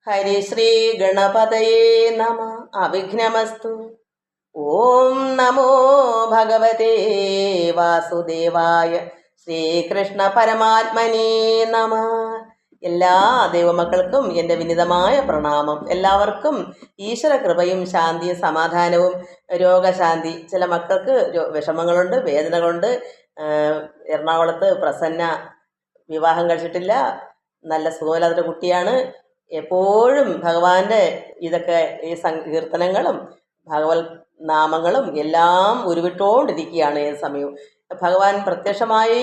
ഹരിശ്രീ ഗണപതയേ നമ. അവിഘ്നമസ്തു. ഓം നമോ ഭഗവതേ വാസുദേവായ. ശ്രീകൃഷ്ണ പരമാത്മനേ നമ. എല്ലാ ദൈവമക്കൾക്കും എൻ്റെ വിനിതമായ പ്രണാമം. എല്ലാവർക്കും ഈശ്വര കൃപയും ശാന്തിയും സമാധാനവും രോഗശാന്തി. ചില മക്കൾക്ക് വിഷമങ്ങളുണ്ട്, വേദനകളുണ്ട്. എറണാകുളത്ത് പ്രസന്ന വിവാഹം കഴിച്ചിട്ടില്ല, നല്ല സുഖമില്ലാത്തൊരു കുട്ടിയാണ്. എപ്പോഴും ഭഗവാന്റെ ഇതൊക്കെ ഈ കീർത്തനങ്ങളും ഭഗവത് നാമങ്ങളും എല്ലാം ഉരുവിട്ടുകൊണ്ടിരിക്കുകയാണ് ഏത് സമയവും. ഭഗവാൻ പ്രത്യക്ഷമായി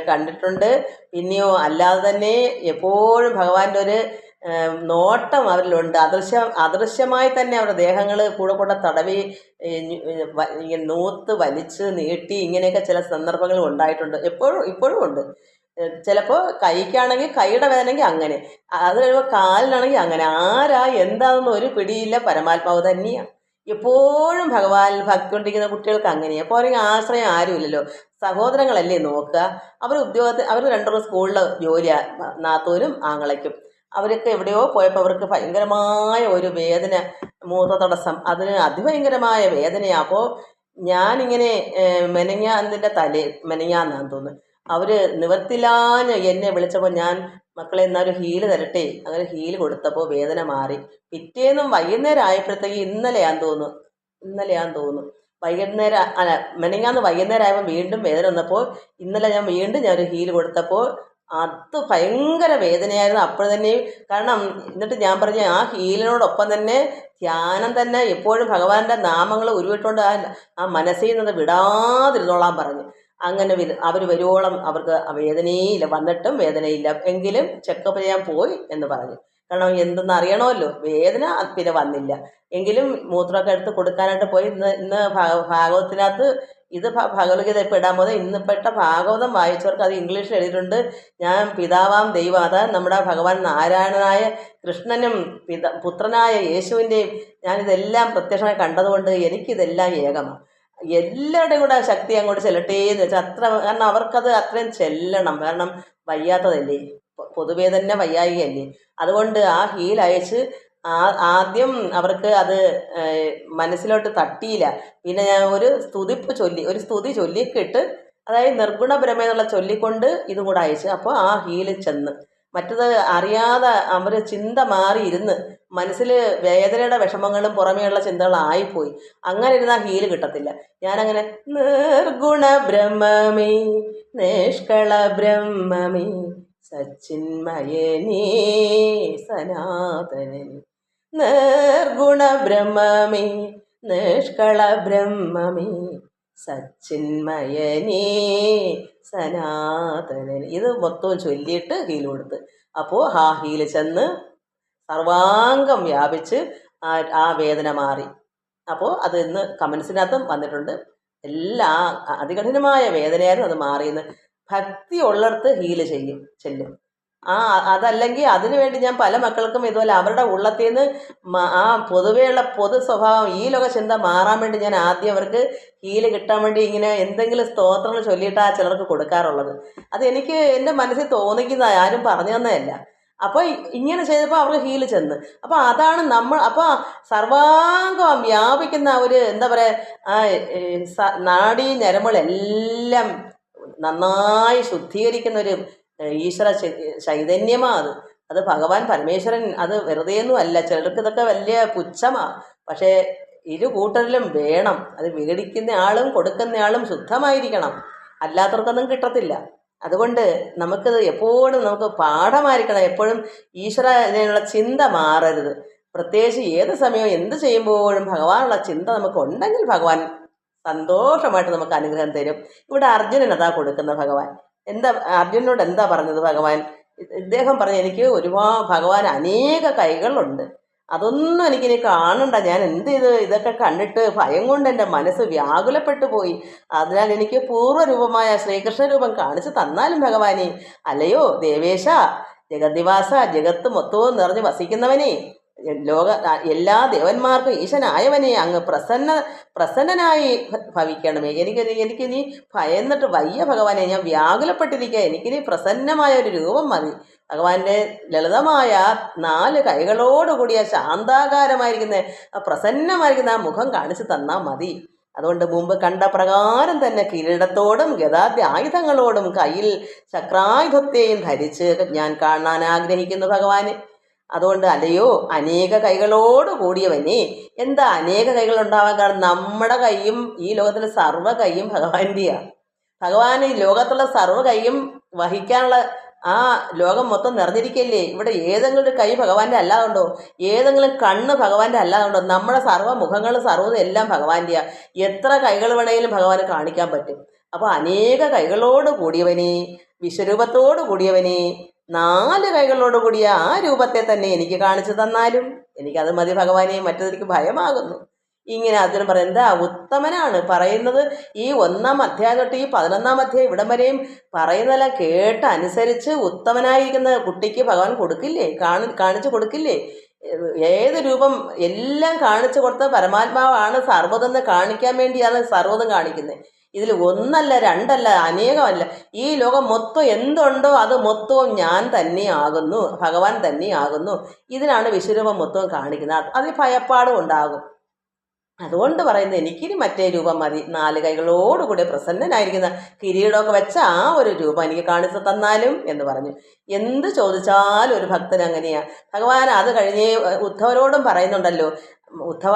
കണ്ടിട്ടുണ്ട്. പിന്നെയോ അല്ലാതെ തന്നെ എപ്പോഴും ഭഗവാന്റെ ഒരു നോട്ടം അവരിലുണ്ട്. അദൃശ്യമായി തന്നെ അവരുടെ ദേഹങ്ങൾ കൂടെ തടവി ഇങ്ങനെ നൂത്ത് വലിച്ച് നീട്ടി ഇങ്ങനെയൊക്കെ ചില സന്ദർഭങ്ങൾ ഉണ്ടായിട്ടുണ്ട്. ഇപ്പോഴും ഉണ്ട്. ചിലപ്പോൾ കൈക്കാണെങ്കിൽ കൈയുടെ വേദനയെങ്കിൽ അങ്ങനെ, അത് കഴിയുമ്പോൾ കാലിനാണെങ്കിൽ അങ്ങനെ. ആരാ എന്താണെന്ന് ഒരു പിടിയില്ല. പരമാത്മാവ് തന്നെയാണ്. എപ്പോഴും ഭഗവാൻ ഭക്തി കൊണ്ടിരിക്കുന്ന കുട്ടികൾക്ക് അങ്ങനെയാണ്. അപ്പോൾ അവർക്ക് ആശ്രയം ആരുമില്ലല്ലോ. സഹോദരങ്ങളല്ലേ നോക്കുക. അവർ രണ്ടുപേരും സ്കൂളിൽ ജോലിയാണ്, നാത്തൂരും ആങ്ങളയ്ക്കും. അവരൊക്കെ എവിടെയോ പോയപ്പോൾ അവർക്ക് ഭയങ്കരമായ ഒരു വേദന, മൂത്ര തടസ്സം, അതിന് അതിഭയങ്കരമായ വേദനയാണ്. അപ്പോൾ ഞാനിങ്ങനെ മെനഞ്ഞാന്നാന്ന് തോന്നുന്നു, അവർ നിവർത്തില്ലാഞ്ഞ് എന്നെ വിളിച്ചപ്പോൾ ഞാൻ, മക്കളെ എന്നാലും ഹീല് തരട്ടെ, അങ്ങനെ ഹീല് കൊടുത്തപ്പോൾ വേദന മാറി. പിറ്റേന്നും വൈകുന്നേരം ആയപ്പോഴത്തേക്ക് ഇന്നലെയാന്ന് തോന്നുന്നു വൈകുന്നേരം അല്ല മെനങ്ങാന്ന് വൈകുന്നേരം ആയപ്പോൾ വീണ്ടും വേദന വന്നപ്പോൾ ഇന്നലെ ഞാനൊരു ഹീല് കൊടുത്തപ്പോൾ അത് ഭയങ്കര വേദനയായിരുന്നു അപ്പോൾ തന്നെയും. കാരണം എന്നിട്ട് ഞാൻ പറഞ്ഞ ആ ഹീലിനോടൊപ്പം തന്നെ ധ്യാനം തന്നെ എപ്പോഴും ഭഗവാന്റെ നാമങ്ങൾ ഉരുവിട്ടുകൊണ്ട് ആ മനസ്സിൽ നിന്ന് വിടാതിരുന്നോളാൻ പറഞ്ഞു. അങ്ങനെ അവർ വരുവോളം അവർക്ക് വേദനയില്ല, വന്നിട്ടും വേദനയില്ല, എങ്കിലും ചെക്കപ്പ് ചെയ്യാൻ പോയി എന്ന് പറഞ്ഞു. കാരണം എന്തെന്ന് അറിയണമല്ലോ. വേദന പിന്നെ വന്നില്ല എങ്കിലും മൂത്രമൊക്കെ എടുത്ത് കൊടുക്കാനായിട്ട് പോയി. ഇന്ന് ഭാഗവതത്തിനകത്ത് ഇത് ഭഗവത്ഗീത ഇപ്പോൾ ഇടാൻ പോകുന്നത്. ഇന്നിപ്പെട്ട ഭാഗവതം വായിച്ചവർക്ക് അത് ഇംഗ്ലീഷിൽ എഴുതിയിട്ടുണ്ട്. ഞാൻ പിതാവാം ദൈവം, അതായത് നമ്മുടെ ഭഗവാൻ നാരായണനായ കൃഷ്ണനും പുത്രനായ യേശുവിൻ്റെയും ഞാനിതെല്ലാം പ്രത്യക്ഷമായി കണ്ടതുകൊണ്ട് എനിക്കിതെല്ലാം ഏകമാണ്. എല്ലാവരുടെയും കൂടെ ശക്തി അങ്ങോട്ട് ചെല്ലട്ടെ എന്ന് വെച്ചാൽ കാരണം അവർക്കത് അത്രയും ചെല്ലണം. കാരണം വയ്യാത്തതല്ലേ, പൊതുവേ തന്നെ വയ്യായികയല്ലേ. അതുകൊണ്ട് ആ ഹീൽ അയച്ച് ആദ്യം അവർക്ക് അത് മനസ്സിലോട്ട് തട്ടിയില്ല. പിന്നെ ഞാൻ ഒരു സ്തുതി ചൊല്ലിക്കിട്ട്, അതായത് നിർഗുണ ബ്രഹ്മ എന്നുള്ള ചൊല്ലിക്കൊണ്ട് ഇതും കൂടെ അയച്ചു. അപ്പോൾ ആ ഹീല് ചെന്ന്. മറ്റത് അറിയാതെ അവർ ചിന്ത മാറിയിരുന്ന് മനസ്സിൽ വേദനയുടെ വിഷമങ്ങളും പുറമേയുള്ള ചിന്തകളായിപ്പോയി. അങ്ങനെ ഇരുന്നാൽ ഹീല് കിട്ടത്തില്ല. ഞാനങ്ങനെ നിർഗുണ ബ്രഹ്മമേ നിഷ്കള ബ്രഹ്മമേ സച്ചിന്മയനേ സനാതനേ, നിർഗുണ ബ്രഹ്മമേ നിഷ്കള ബ്രഹ്മമേ സച്ചിന്മയനേ സനാതനൻ, ഇത് മൊത്തവും ചൊല്ലിയിട്ട് ഹീല് കൊടുത്ത്. അപ്പോൾ ആ ഹീല് ചെന്ന് സർവാംഗം വ്യാപിച്ച് ആ വേദന മാറി. അപ്പോൾ അത് ഇന്ന് കമൻസിനകത്തും വന്നിട്ടുണ്ട്. എല്ലാ അതികഠിനമായ വേദനയായിരുന്നു, അത് മാറിയെന്ന്. ഭക്തി ഉള്ളിടത്ത് ഹീല് ചെല്ലും. അതല്ലെങ്കിൽ അതിനു വേണ്ടി ഞാൻ പല മക്കൾക്കും ഇതുപോലെ അവരുടെ ഉള്ളത്തിൽ നിന്ന് ആ പൊതുവെയുള്ള പൊതു സ്വഭാവം ഈ ലോക ചിന്ത മാറാൻ വേണ്ടി ഞാൻ ആദ്യം അവർക്ക് ഹീല് കിട്ടാൻ വേണ്ടി ഇങ്ങനെ എന്തെങ്കിലും സ്തോത്രങ്ങൾ ചൊല്ലിയിട്ടാണ് ചിലർക്ക് കൊടുക്കാറുള്ളത്. അത് എനിക്ക് എൻ്റെ മനസ്സിൽ തോന്നിക്കുന്നതാണ്, ആരും പറഞ്ഞു തന്നതല്ല. അപ്പോൾ ഇങ്ങനെ ചെയ്തപ്പോൾ അവർക്ക് ഹീല് ചെന്ന്. അപ്പോൾ അതാണ് അപ്പോൾ സർവാംഗം വ്യാപിക്കുന്ന ഒരു എന്താ പറയുക, നാഡീ ഞരമ്പുകളെല്ലാം നന്നായി ശുദ്ധീകരിക്കുന്ന ഒരു ഈശ്വര ചൈതന്യമാണ് അത് ഭഗവാൻ പരമേശ്വരൻ. അത് വെറുതെയൊന്നും അല്ല. ചിലർക്ക് ഇതൊക്കെ വലിയ പുച്ഛമാണ്. പക്ഷേ ഇരു കൂട്ടരിലും വേണം. അത് മേടിക്കുന്ന ആളും കൊടുക്കുന്ന ആളും ശുദ്ധമായിരിക്കണം, അല്ലാത്തവർക്കൊന്നും കിട്ടത്തില്ല. അതുകൊണ്ട് നമുക്കിത് എപ്പോഴും നമുക്ക് പാഠമായിരിക്കണം. എപ്പോഴും ഈശ്വരനുള്ള ചിന്ത മാറരുത്. പ്രത്യേകിച്ച് ഏത് സമയവും എന്ത് ചെയ്യുമ്പോഴും ഭഗവാനുള്ള ചിന്ത നമുക്ക് ഉണ്ടെങ്കിൽ ഭഗവാൻ സന്തോഷമായിട്ട് നമുക്ക് അനുഗ്രഹം തരും. ഇവിടെ അർജുനൻ അതാ കൊടുക്കുന്ന ഭഗവാൻ. അർജുനനോട് എന്താ പറഞ്ഞത് ഭഗവാൻ? ഇദ്ദേഹം പറഞ്ഞു, എനിക്ക് ഭഗവാൻ അനേക കൈകളുണ്ട്, അതൊന്നും എനിക്കിനി കാണണ്ട. ഞാൻ എന്ത് ചെയ്ത് ഇതൊക്കെ കണ്ടിട്ട് ഭയം കൊണ്ട് എൻ്റെ മനസ്സ് വ്യാകുലപ്പെട്ടു പോയി. അതിനാൽ എനിക്ക് പൂർവ്വരൂപമായ ശ്രീകൃഷ്ണ രൂപം കാണിച്ചു തന്നാലും ഭഗവാനെ. അല്ലയോ ദേവേശ, ജഗദ്നിവാസ, ജഗത്ത് മൊത്തവും നിറഞ്ഞ് വസിക്കുന്നവനെ, എല്ലാ ദേവന്മാർക്കും ഈശനായവനെ, അങ്ങ് പ്രസന്നനായി ഭവിക്കണമേ. എനിക്ക് നീ ഭയന്നിട്ട് വയ്യ ഭഗവാനെ, ഞാൻ വ്യാകുലപ്പെട്ടിരിക്കുക. എനിക്കിനി പ്രസന്നമായ ഒരു രൂപം മതി. ഭഗവാന്റെ ലളിതമായ 4 കൈകളോടുകൂടിയ ശാന്താകാരമായിരിക്കുന്ന പ്രസന്നമായിരിക്കുന്ന ആ മുഖം കാണിച്ചു തന്നാൽ മതി. അതുകൊണ്ട് മുമ്പ് കണ്ട പ്രകാരം തന്നെ കിരീടത്തോടും ഗദാദ്യ ആയുധങ്ങളോടും കയ്യിൽ ചക്രായുധത്തെയും ധരിച്ച് ഞാൻ കാണാൻ ആഗ്രഹിക്കുന്നു ഭഗവാന്. അതുകൊണ്ട് അല്ലയോ അനേക കൈകളോട് കൂടിയവനെ. എന്താ അനേക കൈകൾ ഉണ്ടാവാൻ കാരണം? നമ്മുടെ കൈയും ഈ ലോകത്തിലെ സർവ്വ കൈയും ഭഗവാന്റെയാണ്. ഭഗവാൻ ഈ ലോകത്തുള്ള സർവ്വ കൈയും വഹിക്കാനുള്ള ആ ലോകം മൊത്തം നിറഞ്ഞിരിക്കല്ലേ. ഇവിടെ ഏതെങ്കിലും ഒരു കൈ ഭഗവാന്റെ അല്ലാതുണ്ടോ? ഏതെങ്കിലും കണ്ണ് ഭഗവാന്റെ അല്ലാതുണ്ടോ? നമ്മുടെ സർവ്വ മുഖങ്ങളും സർവ്വതും എല്ലാം ഭഗവാന്റെയാ. എത്ര കൈകൾ വേണമെങ്കിലും ഭഗവാന് കാണിക്കാൻ പറ്റും. അപ്പോൾ അനേക കൈകളോട് കൂടിയവനെ, വിശ്വരൂപത്തോട് കൂടിയവനെ, 4 കൈകളോട് കൂടിയ ആ രൂപത്തെ തന്നെ എനിക്ക് കാണിച്ചു തന്നാലും എനിക്കത് മതി ഭഗവാനെ, മറ്റതെനിക്ക് ഭയമാകുന്നു. ഇങ്ങനെ അർജുനൻ പറയും. എന്താ ഉത്തമനാണ് പറയുന്നത്. ഈ 1-ാം അധ്യായം തൊട്ട് ഈ 11-ാം അധ്യായം ഇവിടം വരെയും പറയുന്നതെല്ലാം കേട്ട് അനുസരിച്ച് ഉത്തമനായിരിക്കുന്ന കുട്ടിക്ക് ഭഗവാൻ കൊടുക്കില്ലേ, കാണിച്ചു കൊടുക്കില്ലേ? ഏത് രൂപം എല്ലാം കാണിച്ചു കൊടുത്ത പരമാത്മാവാണ്. സർവ്വതെന്ന് കാണിക്കാൻ വേണ്ടിയാണ് സർവ്വതും കാണിക്കുന്നത്. ഇതിൽ 1 2 അനേകമല്ല. ഈ ലോകം മൊത്തം എന്തുണ്ടോ അത് മൊത്തവും ഞാൻ തന്നെയാകുന്നു, ഭഗവാൻ തന്നെയാകുന്നു. ഇതിനാണ് വിശ്വരൂപം മൊത്തവും കാണിക്കുന്നത്. അതിൽ ഭയപ്പാടും ഉണ്ടാകും. അതുകൊണ്ട് പറയുന്നത് എനിക്കിനി മറ്റേ രൂപം മതി. 4 കൈകളോടുകൂടി പ്രസന്നനായിരിക്കുന്ന കിരീടമൊക്കെ വെച്ച ആ ഒരു രൂപം എനിക്ക് കാണിച്ചു തന്നാലും എന്ന് പറഞ്ഞു. എന്ത് ചോദിച്ചാലും ഒരു ഭക്തൻ അങ്ങനെയാ. ഭഗവാൻ അത് കഴിഞ്ഞ് ഉദ്ധവരോടും പറയുന്നുണ്ടല്ലോ, ഉദ്ധവ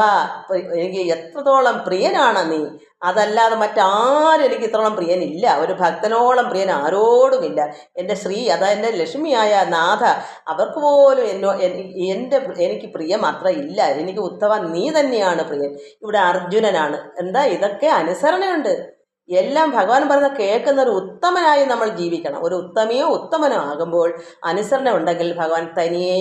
എനിക്ക് എത്രത്തോളം പ്രിയനാണ് നീ, അതല്ലാതെ മറ്റാരും എനിക്ക് ഇത്രത്തോളം പ്രിയനില്ല. ഒരു ഭക്തനോളം പ്രിയൻ ആരോടുമില്ല. എൻ്റെ ശ്രീ, അതാ എൻ്റെ ലക്ഷ്മിയായ നാഥ, അവർക്ക് പോലും എനിക്ക് പ്രിയം അത്ര ഇല്ല. എനിക്ക് ഉദ്ധവ നീ തന്നെയാണ് പ്രിയൻ. ഇവിടെ അർജുനനാണ്. എന്താ ഇതൊക്കെ അനുസരണയുണ്ട്. എല്ലാം ഭഗവാൻ പറയുന്ന കേൾക്കുന്ന ഒരു ഉത്തമനായി നമ്മൾ ജീവിക്കണം. ഒരു ഉത്തമയോ ഉത്തമനോ ആകുമ്പോൾ അനുസരണ ഉണ്ടെങ്കിൽ ഭഗവാൻ തനിയെ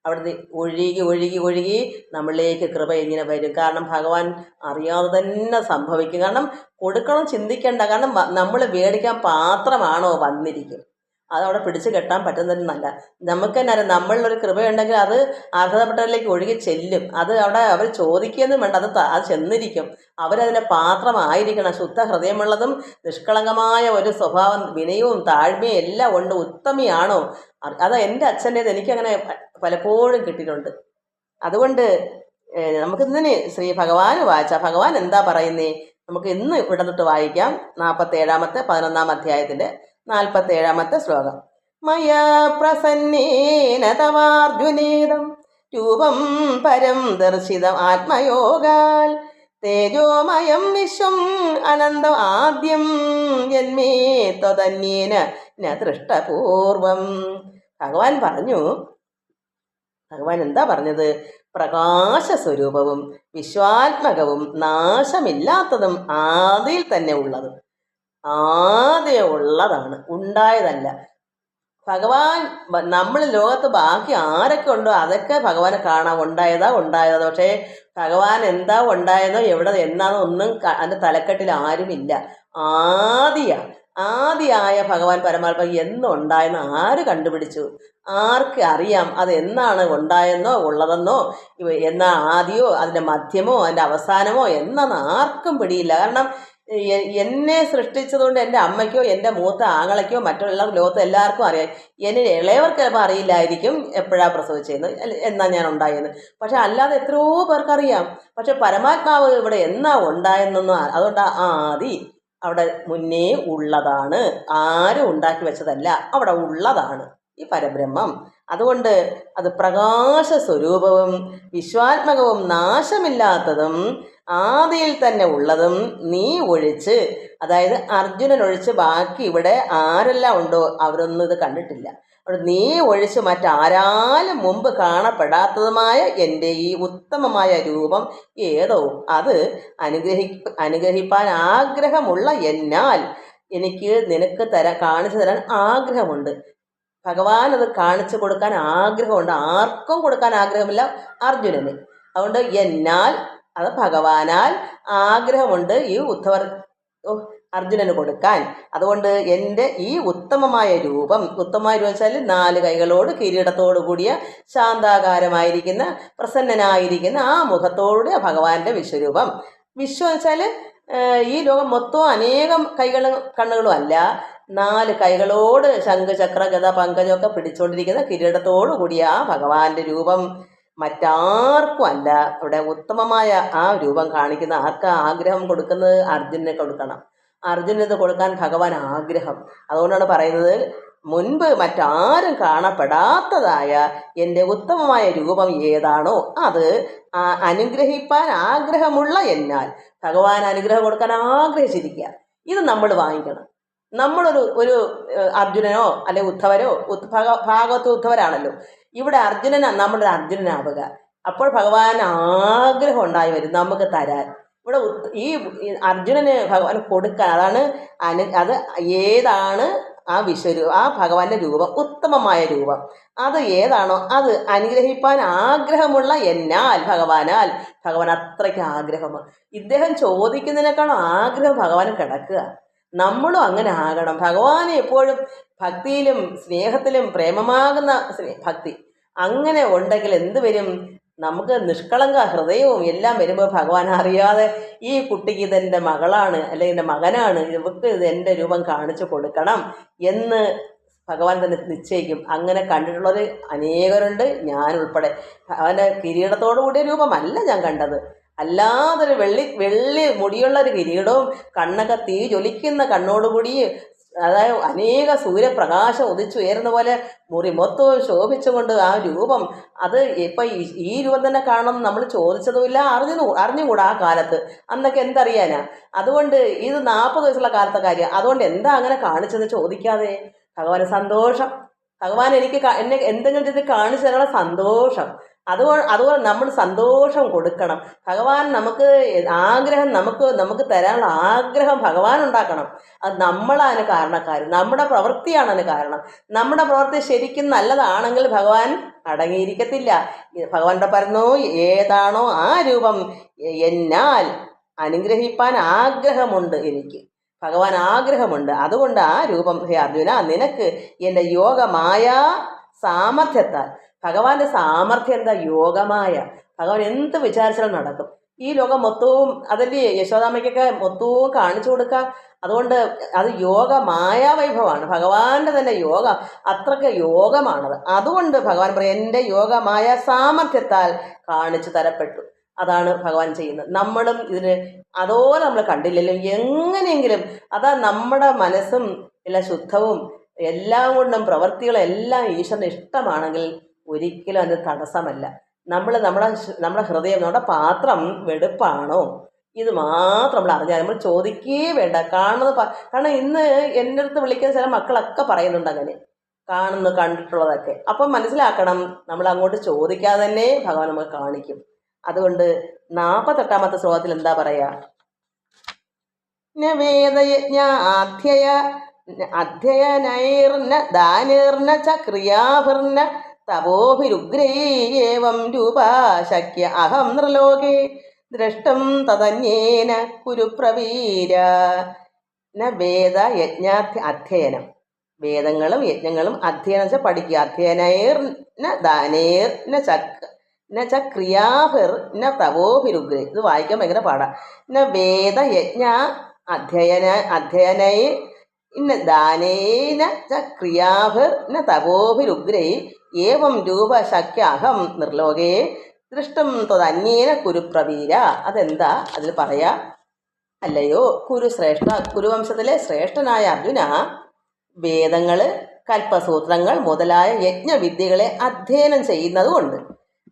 അവിടുന്ന് ഒഴുകി ഒഴുകി ഒഴുകി നമ്മളിലേക്ക് കൃപ ഇങ്ങനെ വരും. കാരണം ഭഗവാൻ അറിയാതെ തന്നെ സംഭവിക്കും. കാരണം കൊടുക്കണം ചിന്തിക്കേണ്ട. കാരണം നമ്മൾ മേടിക്കാൻ പാത്രമാണോ വന്നിരിക്കും. അതവിടെ പിടിച്ചു കെട്ടാൻ പറ്റുന്നതെന്നല്ല. നമുക്ക് തന്നെ അറിയാം, നമ്മളിലൊരു കൃപയുണ്ടെങ്കിൽ അത് അർഹതപ്പെട്ടവരിലേക്ക് ഒഴുകി ചെല്ലും. അത് അവിടെ അവർ ചോദിക്കുകയൊന്നും വേണ്ട, അത് ചെന്നിരിക്കും. അവരതിൻ്റെ പാത്രമായിരിക്കണം. ശുദ്ധ ഹൃദയമുള്ളതും നിഷ്കളങ്കമായ ഒരു സ്വഭാവം, വിനയവും താഴ്മയും എല്ലാം ഉണ്ട്. ഉത്തമിയാണോ? അത് എൻ്റെ അച്ഛൻ്റേത് എനിക്കങ്ങനെ പലപ്പോഴും കിട്ടിയിട്ടുണ്ട്. അതുകൊണ്ട് നമുക്കിന്നിന് ശ്രീ ഭഗവാൻ വായിച്ച ഭഗവാൻ എന്താ പറയുന്നേ, നമുക്ക് ഇന്ന് ഇവിടെ തൊട്ട് വായിക്കാം. 47-ാമത്തെ 11-ാം അധ്യായത്തിൻ്റെ 47-ാമത്തെ ശ്ലോകം. മയാ പ്രസന്നേന തവാർജുനേദം രൂപം പരം ദർശിതം ആത്മയോഗാൽ തേജോമയം വിശ്വം അനന്തം ആദ്യം ജന്മേ ത്വതന്യേന ന ദൃഷ്ടപൂർവം. ഭഗവാൻ പറഞ്ഞു. ഭഗവാൻ എന്താ പറഞ്ഞത്? പ്രകാശ സ്വരൂപവും വിശ്വാത്മകവും നാശമില്ലാത്തതും ആദിയിൽ തന്നെ ഉള്ളതും. ആദ്യം ഉള്ളതാണ്, ഉണ്ടായതല്ല. ഭഗവാൻ നമ്മൾ ലോകത്ത് ബാക്കി ആരൊക്കെ ഉണ്ടോ അതൊക്കെ ഭഗവാനെ കാണാൻ ഉണ്ടായതോ. പക്ഷേ ഭഗവാൻ എന്താ ഉണ്ടായതോ എവിടെ എന്നാണോ ഒന്നും അതിൻ്റെ തലക്കെട്ടിൽ ആരുമില്ല. ആദിയായ ഭഗവാൻ പരമാത്മ എന്നുണ്ടായെന്ന് ആര് കണ്ടുപിടിച്ചു? ആർക്ക് അറിയാം അത് എന്നാണ് ഉണ്ടായെന്നോ ഉള്ളതെന്നോ, എന്നാ ആദ്യമോ അതിൻ്റെ മധ്യമോ അതിൻ്റെ അവസാനമോ എന്നാന്ന് ആർക്കും പിടിയില്ല. കാരണം എന്നെ സൃഷ്ടിച്ചതുകൊണ്ട് എൻ്റെ അമ്മയ്ക്കോ എൻ്റെ മൂത്ത ആങ്ങളയ്ക്കോ മറ്റുള്ള ലോകത്ത് എല്ലാവർക്കും അറിയാം. എന്നെ ഇളയവർക്ക് ചിലപ്പോൾ അറിയില്ലായിരിക്കും എപ്പോഴാണ് പ്രസവിച്ചതെന്ന്, എന്നാ ഞാൻ ഉണ്ടായെന്ന്. പക്ഷെ അല്ലാതെ എത്രയോ പേർക്കറിയാം. പക്ഷെ പരമാത്മാവ് ഇവിടെ എന്നാ ഉണ്ടായെന്നൊന്നും അതുകൊണ്ട് ആദി അവിടെ മുന്നേ ഉള്ളതാണ്. ആരും ഉണ്ടാക്കി വെച്ചതല്ല, അവിടെ ഉള്ളതാണ് ഈ പരബ്രഹ്മം. അതുകൊണ്ട് അത് പ്രകാശ സ്വരൂപവും വിശ്വാത്മകവും നാശമില്ലാത്തതും ആദിയിൽ തന്നെ ഉള്ളതും നീ ഒഴിച്ച്, അതായത് അർജുനൻ ഒഴിച്ച് ബാക്കി ഇവിടെ ആരെല്ലാം ഉണ്ടോ അവരൊന്നും ഇത് കണ്ടിട്ടില്ല. അവിടെ നീ ഒഴിച്ച് മറ്റാരാലും മുമ്പ് കാണപ്പെടാത്തതുമായ എൻ്റെ ഈ ഉത്തമമായ രൂപം ഏതോ അത് അനുഗ്രഹിപ്പാൻ ആഗ്രഹമുള്ള എന്നാൽ എനിക്ക് നിനക്ക് കാണിച്ചു തരാൻ ആഗ്രഹമുണ്ട്. ഭഗവാൻ അത് കാണിച്ചു കൊടുക്കാൻ ആഗ്രഹമുണ്ട്. ആർക്കും കൊടുക്കാൻ ആഗ്രഹമില്ല, അർജുനന്. അതുകൊണ്ട് എന്നാൽ അത് ഭഗവാനാൽ ആഗ്രഹമുണ്ട് ഈ അർജുനന് കൊടുക്കാൻ. അതുകൊണ്ട് എൻ്റെ ഈ ഉത്തമമായ രൂപം വെച്ചാൽ 4 കൈകളോട് കിരീടത്തോടു കൂടിയ ശാന്താകാരമായിരിക്കുന്ന പ്രസന്നനായിരിക്കുന്ന ആ മുഖത്തോടെ ഭഗവാന്റെ വിശ്വരൂപം. വിശ്വം വെച്ചാൽ ഈ ലോകം മൊത്തം അനേകം കൈകളും കണ്ണുകളും അല്ല, 4 കൈകളോട് ശംഖ് ചക്ര ഗദ പങ്കജമൊക്കെ പിടിച്ചുകൊണ്ടിരിക്കുന്ന കിരീടത്തോടു കൂടിയ ആ ഭഗവാന്റെ രൂപം മറ്റാർക്കും അല്ല. അവിടെ ഉത്തമമായ ആ രൂപം കാണിക്കുന്ന ആർക്കാ ആഗ്രഹം കൊടുക്കുന്നത്? അർജുനനെ കൊടുക്കണം. അർജുനത് കൊടുക്കാൻ ഭഗവാൻ ആഗ്രഹം. അതുകൊണ്ടാണ് പറയുന്നത്, മുൻപ് മറ്റാരും കാണപ്പെടാത്തതായ എൻ്റെ ഉത്തമമായ രൂപം ഏതാണോ അത് അനുഗ്രഹിപ്പാൻ ആഗ്രഹമുള്ള എന്നാൽ, ഭഗവാൻ അനുഗ്രഹം കൊടുക്കാൻ ആഗ്രഹിച്ചിരിക്കുക. ഇത് നമ്മൾ വാങ്ങിക്കണം. നമ്മളൊരു അർജുനനോ അല്ലെ ഉദ്ധവരോ, ഭാഗവത ഉദ്ധവരാണല്ലോ. ഇവിടെ നമ്മുടെ അർജുനനാവുക. അപ്പോൾ ഭഗവാൻ ആഗ്രഹം ഉണ്ടായി വരും നമുക്ക് തരാൻ. ഇവിടെ ഈ അർജുനന് ഭഗവാൻ കൊടുക്കാൻ, അതാണ് അത് ഏതാണ് ആ ഭഗവാന്റെ രൂപം, ഉത്തമമായ രൂപം അത് ഏതാണോ അത് അനുഗ്രഹിപ്പാൻ ആഗ്രഹമുള്ള ഭഗവാൻ അത്രയ്ക്ക് ആഗ്രഹമാണ്. ഇദ്ദേഹം ചോദിക്കുന്നതിനേക്കാളും ആഗ്രഹം ഭഗവാന് കിടക്കുക. നമ്മളും അങ്ങനെ ആകണം. ഭഗവാനെ എപ്പോഴും ഭക്തിയിലും സ്നേഹത്തിലും പ്രേമമാകുന്ന ഭക്തി അങ്ങനെ ഉണ്ടെങ്കിൽ എന്ത് വരും? നമുക്ക് നിഷ്കളങ്ക ഹൃദയവും എല്ലാം വരുമ്പോൾ ഭഗവാൻ അറിയാതെ ഈ കുട്ടിക്ക് ഇതെൻ്റെ മകളാണ് അല്ലെങ്കിൽ എൻ്റെ മകനാണ്, ഇവർക്ക് ഇത് എൻ്റെ രൂപം കാണിച്ചു കൊടുക്കണം എന്ന് ഭഗവാൻ തന്നെ നിശ്ചയിക്കും. അങ്ങനെ കണ്ടിട്ടുള്ളവർ അനേകരുണ്ട്, ഞാൻ ഉൾപ്പെടെ. അവൻ്റെ കിരീടത്തോടു കൂടിയ രൂപമല്ല ഞാൻ കണ്ടത്, അല്ലാതൊരു വെള്ളി മുടിയുള്ള ഒരു കിരീടവും കണ്ണൊക്കെ തീ ജ്വലിക്കുന്ന കണ്ണോടുകൂടി, അതായത് അനേക സൂര്യപ്രകാശം ഉദിച്ചുയരുന്ന പോലെ മുറി മൊത്തവും ശോഭിച്ചുകൊണ്ട് ആ രൂപം, അത് ഇപ്പം ഈ രൂപം തന്നെ കാണണം നമ്മൾ ചോദിച്ചതുമില്ല, അറിഞ്ഞുകൂടാ ആ കാലത്ത്. അന്നൊക്കെ എന്തറിയാനാ? അതുകൊണ്ട് ഇത് 40 വയസ്സുള്ള കാലത്തെ കാര്യം. അതുകൊണ്ട് എന്താ അങ്ങനെ കാണിച്ചെന്ന് ചോദിക്കാതെ ഭഗവാന് സന്തോഷം. ഭഗവാൻ എന്നെ എന്തെങ്കിലും ചെയ്ത് കാണിച്ചു തരാനുള്ള സന്തോഷം. അതുപോലെ നമ്മൾ സന്തോഷം കൊടുക്കണം. ഭഗവാൻ നമുക്ക് ആഗ്രഹം നമുക്ക് തരാനുള്ള ആഗ്രഹം ഭഗവാൻ ഉണ്ടാക്കണം. അത് നമ്മളതിന് കാരണക്കാർ, നമ്മുടെ പ്രവൃത്തിയാണ് അതിന് കാരണം. നമ്മുടെ പ്രവൃത്തി ശരിക്കും നല്ലതാണെങ്കിൽ ഭഗവാൻ അടങ്ങിയിരിക്കത്തില്ല. ഭഗവാന്റെ പറഞ്ഞു, ഏതാണോ ആ രൂപം എന്നാൽ അനുഗ്രഹിപ്പാൻ ആഗ്രഹമുണ്ട് എനിക്ക്. ഭഗവാൻ ആഗ്രഹമുണ്ട്. അതുകൊണ്ട് ആ രൂപം, ഹേ അർജുന, നിനക്ക് എൻ്റെ യോഗമായ സാമർഥ്യത്താൽ, ഭഗവാന്റെ സാമർഥ്യം എന്താ? യോഗമായ. ഭഗവാൻ എന്ത് വിചാരിച്ചാലും നടക്കും. ഈ ലോകം മൊത്തവും അതല്ലേ യശോദാമ്മയ്ക്കൊക്കെ മൊത്തവും കാണിച്ചു കൊടുക്കാം. അതുകൊണ്ട് അത് യോഗമായ വൈഭവമാണ്. ഭഗവാന്റെ തന്നെ യോഗം, അത്രയ്ക്ക് യോഗമാണത്. അതുകൊണ്ട് ഭഗവാൻ പറയും, എൻ്റെ യോഗമായ സാമർഥ്യത്താൽ കാണിച്ചു തരപ്പെട്ടു. അതാണ് ഭഗവാൻ ചെയ്യുന്നത്. നമ്മളും ഇതിന് അതുപോലെ നമ്മൾ കണ്ടില്ലെങ്കിലും എങ്ങനെയെങ്കിലും അതാ നമ്മുടെ മനസ്സും എല്ലാം ശുദ്ധവും എല്ലാം കൊണ്ടും പ്രവൃത്തികളെല്ലാം ഈശ്വരന് ഇഷ്ടമാണെങ്കിൽ ഒരിക്കലും അത് തടസ്സമല്ല. നമ്മുടെ ഹൃദയം, നമ്മുടെ പാത്രം വെടുപ്പാണോ, ഇത് മാത്രം നമ്മൾ അറിഞ്ഞാൽ നമ്മൾ ചോദിക്കേ വേണ്ട. കാരണം ഇന്ന് എൻ്റെ അടുത്ത് വിളിക്കുന്ന ചില മക്കളൊക്കെ പറയുന്നുണ്ട് അങ്ങനെ കണ്ടിട്ടുള്ളതൊക്കെ. അപ്പം മനസ്സിലാക്കണം, നമ്മൾ അങ്ങോട്ട് ചോദിക്കാതെ തന്നെ ഭഗവാൻ നമുക്ക് കാണിക്കും. അതുകൊണ്ട് 48ാമത്തെ ശ്ലോകത്തിൽ എന്താ പറയാ? അധ്യയനൈർന ദാനേർന ച ക്രിയാഭിർന തപോഭിരുഗ്രൈയേവം രൂപാ ശക്യ അഹം നൃലോകേ ദ്രഷ്ടം തദന്യേന കുരു പ്രവീര. അധ്യയനം, വേദങ്ങളും യജ്ഞങ്ങളും അധ്യയനം വെച്ചാൽ പഠിക്കുക. അധ്യയനൈർന ദാനേർന ച ക്രിയാഭിർ ന തപോഭിരുഗ്രൈ. ഇത് വായിക്കാൻ ഭയങ്കര പാടാ. വേദയജ്ഞ അധ്യയനൈ ഇന്ന ദാനേന ച ക്രിയാഭിർ ന തപോഭിരുഗ്രൈ ഏവം രൂപ ശക്യ അഹം നിർലോകേ ദൃഷ്ടം ത്വദന്യേന കുരുപ്രവീര. അതെന്താ അതിൽ പറയാ? അല്ലയോ കുരുവംശത്തിലെ ശ്രേഷ്ഠനായ അർജുന, വേദങ്ങൾ, കൽപ്പസൂത്രങ്ങൾ മുതലായ യജ്ഞവിദ്യകളെ അധ്യയനം ചെയ്യുന്നത് കൊണ്ട്,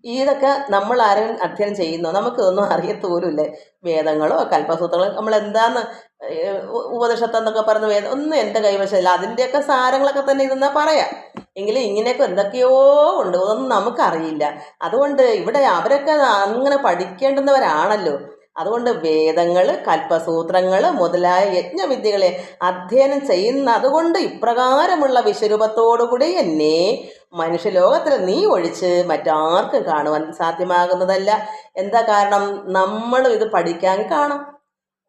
ഇതൊക്കെ നമ്മൾ ആരും അധ്യയനം ചെയ്യുന്നോ? നമുക്കിതൊന്നും അറിയത്തോലുമില്ലേ? വേദങ്ങളോ കൽപ്പസൂത്രങ്ങളോ നമ്മൾ എന്താന്ന് ഉപനിഷത്തെന്നൊക്കെ പറയുന്ന വേദം ഒന്നും എൻ്റെ കൈവശമില്ല. അതിൻ്റെയൊക്കെ സാരങ്ങളൊക്കെ തന്നെ ഇതെന്നാ പറയാം. എങ്കിലും ഇങ്ങനെയൊക്കെ എന്തൊക്കെയോ ഉണ്ട്, അതൊന്നും നമുക്കറിയില്ല. അതുകൊണ്ട് ഇവിടെ അവരൊക്കെ അങ്ങനെ പഠിക്കേണ്ടുന്നവരാണല്ലോ. അതുകൊണ്ട് വേദങ്ങൾ, കൽപ്പസൂത്രങ്ങൾ മുതലായ യജ്ഞവിദ്യകളെ അധ്യയനം ചെയ്യുന്നതുകൊണ്ട് ഇപ്രകാരമുള്ള വിശ്വരൂപത്തോടുകൂടി എന്നെ മനുഷ്യലോകത്തിൽ നീ ഒഴിച്ച് മറ്റാർക്കും കാണുവാൻ സാധ്യമാകുന്നതല്ല. എന്താ കാരണം? നമ്മളും ഇത് പഠിക്കാൻ കാണാം.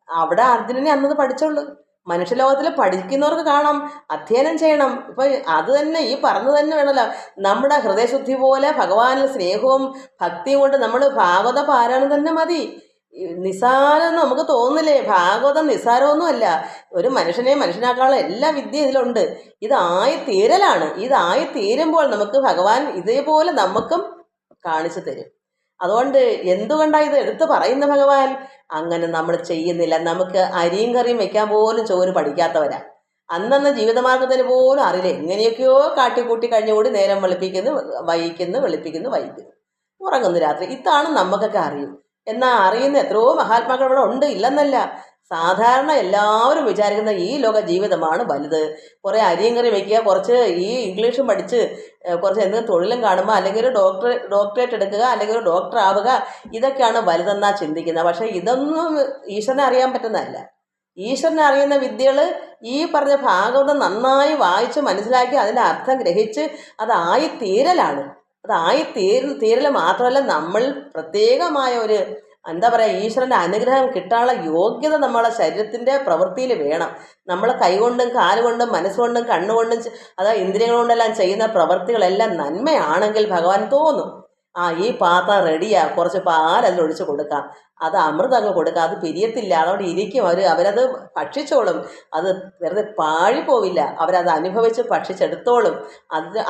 അവിടെ അർജുനനെ അന്നത് പഠിച്ചുള്ളൂ. മനുഷ്യലോകത്തിൽ പഠിക്കുന്നവർക്ക് കാണാം, അധ്യയനം ചെയ്യണം. ഇപ്പൊ അത് തന്നെ ഈ പറഞ്ഞു തന്നെ വേണമല്ലോ. നമ്മുടെ ഹൃദയശുദ്ധി പോലെ ഭഗവാനിൽ സ്നേഹവും ഭക്തിയും കൊണ്ട് നമ്മൾ ഭാഗവത പാരായണം തന്നെ മതി. നിസ്സാരം നമുക്ക് തോന്നില്ലേ? ഭാഗവതം നിസ്സാരമൊന്നുമല്ല. ഒരു മനുഷ്യനെ മനുഷ്യനാക്കാനുള്ള എല്ലാ വിദ്യ ഇതിലുണ്ട്. ഇതായിത്തീരലാണ്. ഇതായിത്തീരുമ്പോൾ നമുക്ക് ഭഗവാൻ ഇതേപോലെ നമുക്കും കാണിച്ചു തരും. അതുകൊണ്ട് എന്തുകൊണ്ടാണ് ഇത് എടുത്തു പറയുന്ന ഭഗവാൻ? അങ്ങനെ നമ്മൾ ചെയ്യുന്നില്ല. നമുക്ക് അരിയും കറിയും വെക്കാൻ പോലും ചോറ് പഠിക്കാത്തവരാ. അന്നന്ന് ജീവിതമാർഗത്തിന് പോലും അറിയില്ല. എങ്ങനെയൊക്കെയോ കാട്ടിക്കൂട്ടി കഴിഞ്ഞുകൂടി നേരം വെളുപ്പിക്കുന്നു, വെളുപ്പിക്കുന്നു, വൈകുന്നു, ഉറങ്ങുന്നു രാത്രി. ഇതാണ് നമുക്കൊക്കെ അറിയും. എന്നാൽ അറിയുന്ന എത്രയോ മഹാത്മാക്കൾ ഇവിടെ ഉണ്ട്, ഇല്ലെന്നല്ല. സാധാരണ എല്ലാവരും വിചാരിക്കുന്ന ഈ ലോക ജീവിതമാണ് വലുത്. കുറേ അരിയും കറി വയ്ക്കുക, കുറച്ച് ഈ ഇംഗ്ലീഷും പഠിച്ച് കുറച്ച് എന്തെങ്കിലും തൊഴിലും കാണുമ്പോൾ അല്ലെങ്കിൽ ഒരു ഡോക്ടറേറ്റ് എടുക്കുക, അല്ലെങ്കിൽ ഒരു ഡോക്ടർ ആവുക, ഇതൊക്കെയാണ് വലുതെന്നാണ് ചിന്തിക്കുന്നത്. പക്ഷേ ഇതൊന്നും ഈശ്വരനെ അറിയാൻ പറ്റുന്നതല്ല. ഈശ്വരനെ അറിയുന്ന വിദ്യകൾ ഈ പറഞ്ഞ ഭാഗവതം നന്നായി വായിച്ച് മനസ്സിലാക്കി അതിൻ്റെ അർത്ഥം ഗ്രഹിച്ച് അതായിത്തീരലാണ്. തീരൽ മാത്രമല്ല, നമ്മൾ പ്രത്യേകമായ ഒരു എന്താ പറയുക, ഈശ്വരൻ്റെ അനുഗ്രഹം കിട്ടാനുള്ള യോഗ്യത നമ്മളെ ശരീരത്തിൻ്റെ പ്രവൃത്തിയിൽ വേണം. നമ്മൾ കൈകൊണ്ടും കാലുകൊണ്ടും മനസ്സുകൊണ്ടും കണ്ണുകൊണ്ടും ഇന്ദ്രിയങ്ങൾ കൊണ്ടെല്ലാം ചെയ്യുന്ന പ്രവൃത്തികളെല്ലാം നന്മയാണെങ്കിൽ ഭഗവാൻ തോന്നും, ഈ പാത്രം റെഡിയാ, കുറച്ച് പാൽ അതിലൊഴിച്ച് കൊടുക്കാം, അത് അമൃതം അങ്ങ് കൊടുക്കാം, അത് പിരിയത്തില്ല, അതോടെ ഇരിക്കും, അവരത് ഭക്ഷിച്ചോളും, അത് വെറുതെ പാഴിപ്പോവില്ല, അവരത് അനുഭവിച്ച് ഭക്ഷിച്ചെടുത്തോളും.